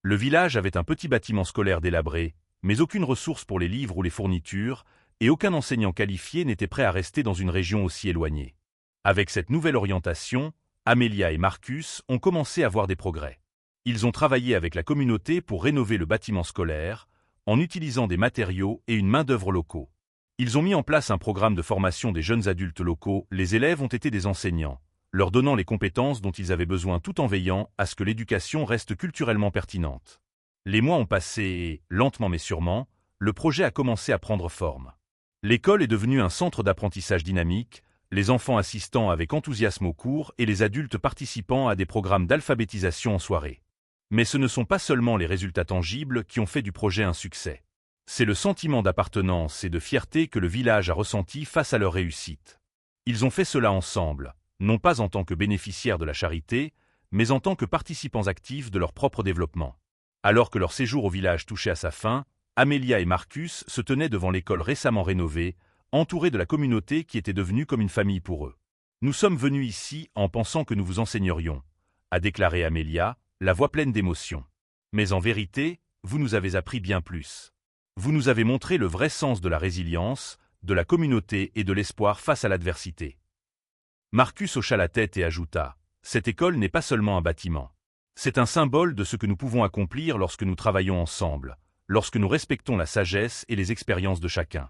Le village avait un petit bâtiment scolaire délabré, mais aucune ressource pour les livres ou les fournitures, et aucun enseignant qualifié n'était prêt à rester dans une région aussi éloignée. Avec cette nouvelle orientation, Amelia et Marcus ont commencé à voir des progrès. Ils ont travaillé avec la communauté pour rénover le bâtiment scolaire, en utilisant des matériaux et une main-d'œuvre locaux. Ils ont mis en place un programme de formation des jeunes adultes locaux, les élèves ont été des enseignants, leur donnant les compétences dont ils avaient besoin tout en veillant à ce que l'éducation reste culturellement pertinente. Les mois ont passé et, lentement mais sûrement, le projet a commencé à prendre forme. L'école est devenue un centre d'apprentissage dynamique, les enfants assistant avec enthousiasme aux cours et les adultes participant à des programmes d'alphabétisation en soirée. Mais ce ne sont pas seulement les résultats tangibles qui ont fait du projet un succès. C'est le sentiment d'appartenance et de fierté que le village a ressenti face à leur réussite. Ils ont fait cela ensemble, non pas en tant que bénéficiaires de la charité, mais en tant que participants actifs de leur propre développement. Alors que leur séjour au village touchait à sa fin, Amelia et Marcus se tenaient devant l'école récemment rénovée, entourés de la communauté qui était devenue comme une famille pour eux. « Nous sommes venus ici en pensant que nous vous enseignerions », a déclaré Amelia, la voix pleine d'émotion. Mais en vérité, vous nous avez appris bien plus. Vous nous avez montré le vrai sens de la résilience, de la communauté et de l'espoir face à l'adversité. Marcus hocha la tête et ajouta, « Cette école n'est pas seulement un bâtiment. C'est un symbole de ce que nous pouvons accomplir lorsque nous travaillons ensemble, lorsque nous respectons la sagesse et les expériences de chacun. »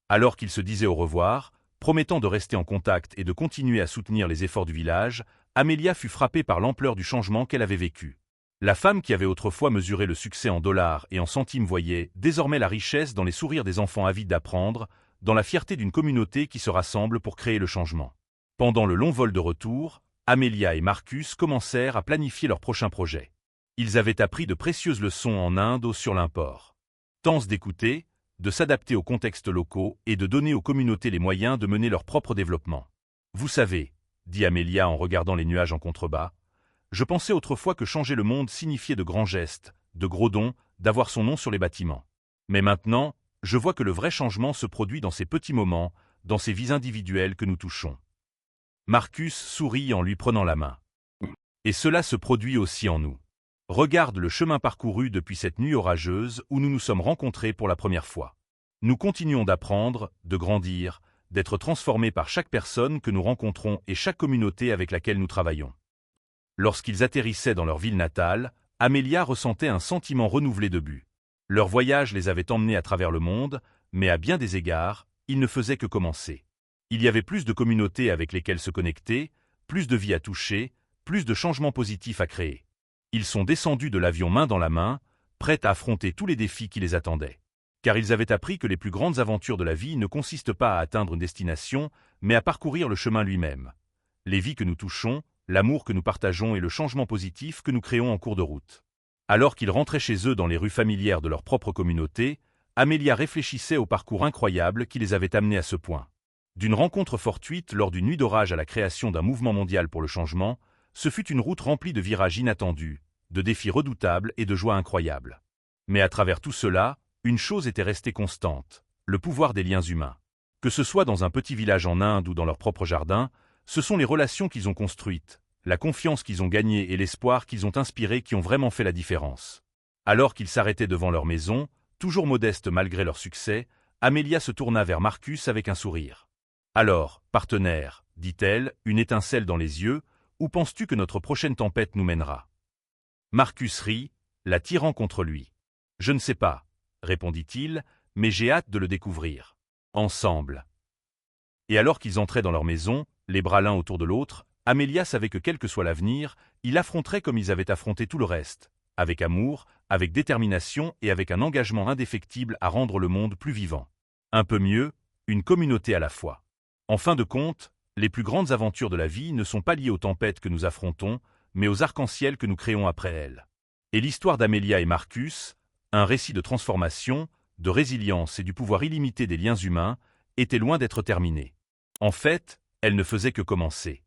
Alors qu'ils se disaient au revoir, promettant de rester en contact et de continuer à soutenir les efforts du village, Amelia fut frappée par l'ampleur du changement qu'elle avait vécu. La femme qui avait autrefois mesuré le succès en dollars et en centimes voyait désormais la richesse dans les sourires des enfants avides d'apprendre, dans la fierté d'une communauté qui se rassemble pour créer le changement. Pendant le long vol de retour, Amelia et Marcus commencèrent à planifier leur prochain projet. Ils avaient appris de précieuses leçons en Inde ou sur l'import. Tense d'écouter, de s'adapter aux contextes locaux et de donner aux communautés les moyens de mener leur propre développement. Vous savez, dit Amelia en regardant les nuages en contrebas, je pensais autrefois que changer le monde signifiait de grands gestes, de gros dons, d'avoir son nom sur les bâtiments. Mais maintenant, je vois que le vrai changement se produit dans ces petits moments, dans ces vies individuelles que nous touchons. Marcus sourit en lui prenant la main. Et cela se produit aussi en nous. Regarde le chemin parcouru depuis cette nuit orageuse où nous nous sommes rencontrés pour la première fois. Nous continuons d'apprendre, de grandir, d'être transformés par chaque personne que nous rencontrons et chaque communauté avec laquelle nous travaillons. Lorsqu'ils atterrissaient dans leur ville natale, Amelia ressentait un sentiment renouvelé de but. Leur voyage les avait emmenés à travers le monde, mais à bien des égards, ils ne faisaient que commencer. Il y avait plus de communautés avec lesquelles se connecter, plus de vies à toucher, plus de changements positifs à créer. Ils sont descendus de l'avion main dans la main, prêts à affronter tous les défis qui les attendaient. Car ils avaient appris que les plus grandes aventures de la vie ne consistent pas à atteindre une destination, mais à parcourir le chemin lui-même. Les vies que nous touchons, l'amour que nous partageons et le changement positif que nous créons en cours de route. Alors qu'ils rentraient chez eux dans les rues familières de leur propre communauté, Amelia réfléchissait au parcours incroyable qui les avait amenés à ce point. D'une rencontre fortuite lors d'une nuit d'orage à la création d'un mouvement mondial pour le changement, ce fut une route remplie de virages inattendus, de défis redoutables et de joies incroyables. Mais à travers tout cela, une chose était restée constante, le pouvoir des liens humains. Que ce soit dans un petit village en Inde ou dans leur propre jardin, ce sont les relations qu'ils ont construites, la confiance qu'ils ont gagnée et l'espoir qu'ils ont inspiré qui ont vraiment fait la différence. Alors qu'ils s'arrêtaient devant leur maison, toujours modestes malgré leur succès, Amelia se tourna vers Marcus avec un sourire. « Alors, partenaire, dit-elle, une étincelle dans les yeux, où penses-tu que notre prochaine tempête nous mènera ?» Marcus rit, la tirant contre lui. « Je ne sais pas, » répondit-il, « mais j'ai hâte de le découvrir. Ensemble. » Et alors qu'ils entraient dans leur maison, les bras l'un autour de l'autre, Amelia savait que quel que soit l'avenir, ils l'affronteraient comme ils avaient affronté tout le reste, avec amour, avec détermination et avec un engagement indéfectible à rendre le monde plus vivant. Un peu mieux, une communauté à la fois. En fin de compte, les plus grandes aventures de la vie ne sont pas liées aux tempêtes que nous affrontons, mais aux arcs-en-ciel que nous créons après elles. Et l'histoire d'Amelia et Marcus, un récit de transformation, de résilience et du pouvoir illimité des liens humains, était loin d'être terminée. En fait, elle ne faisait que commencer.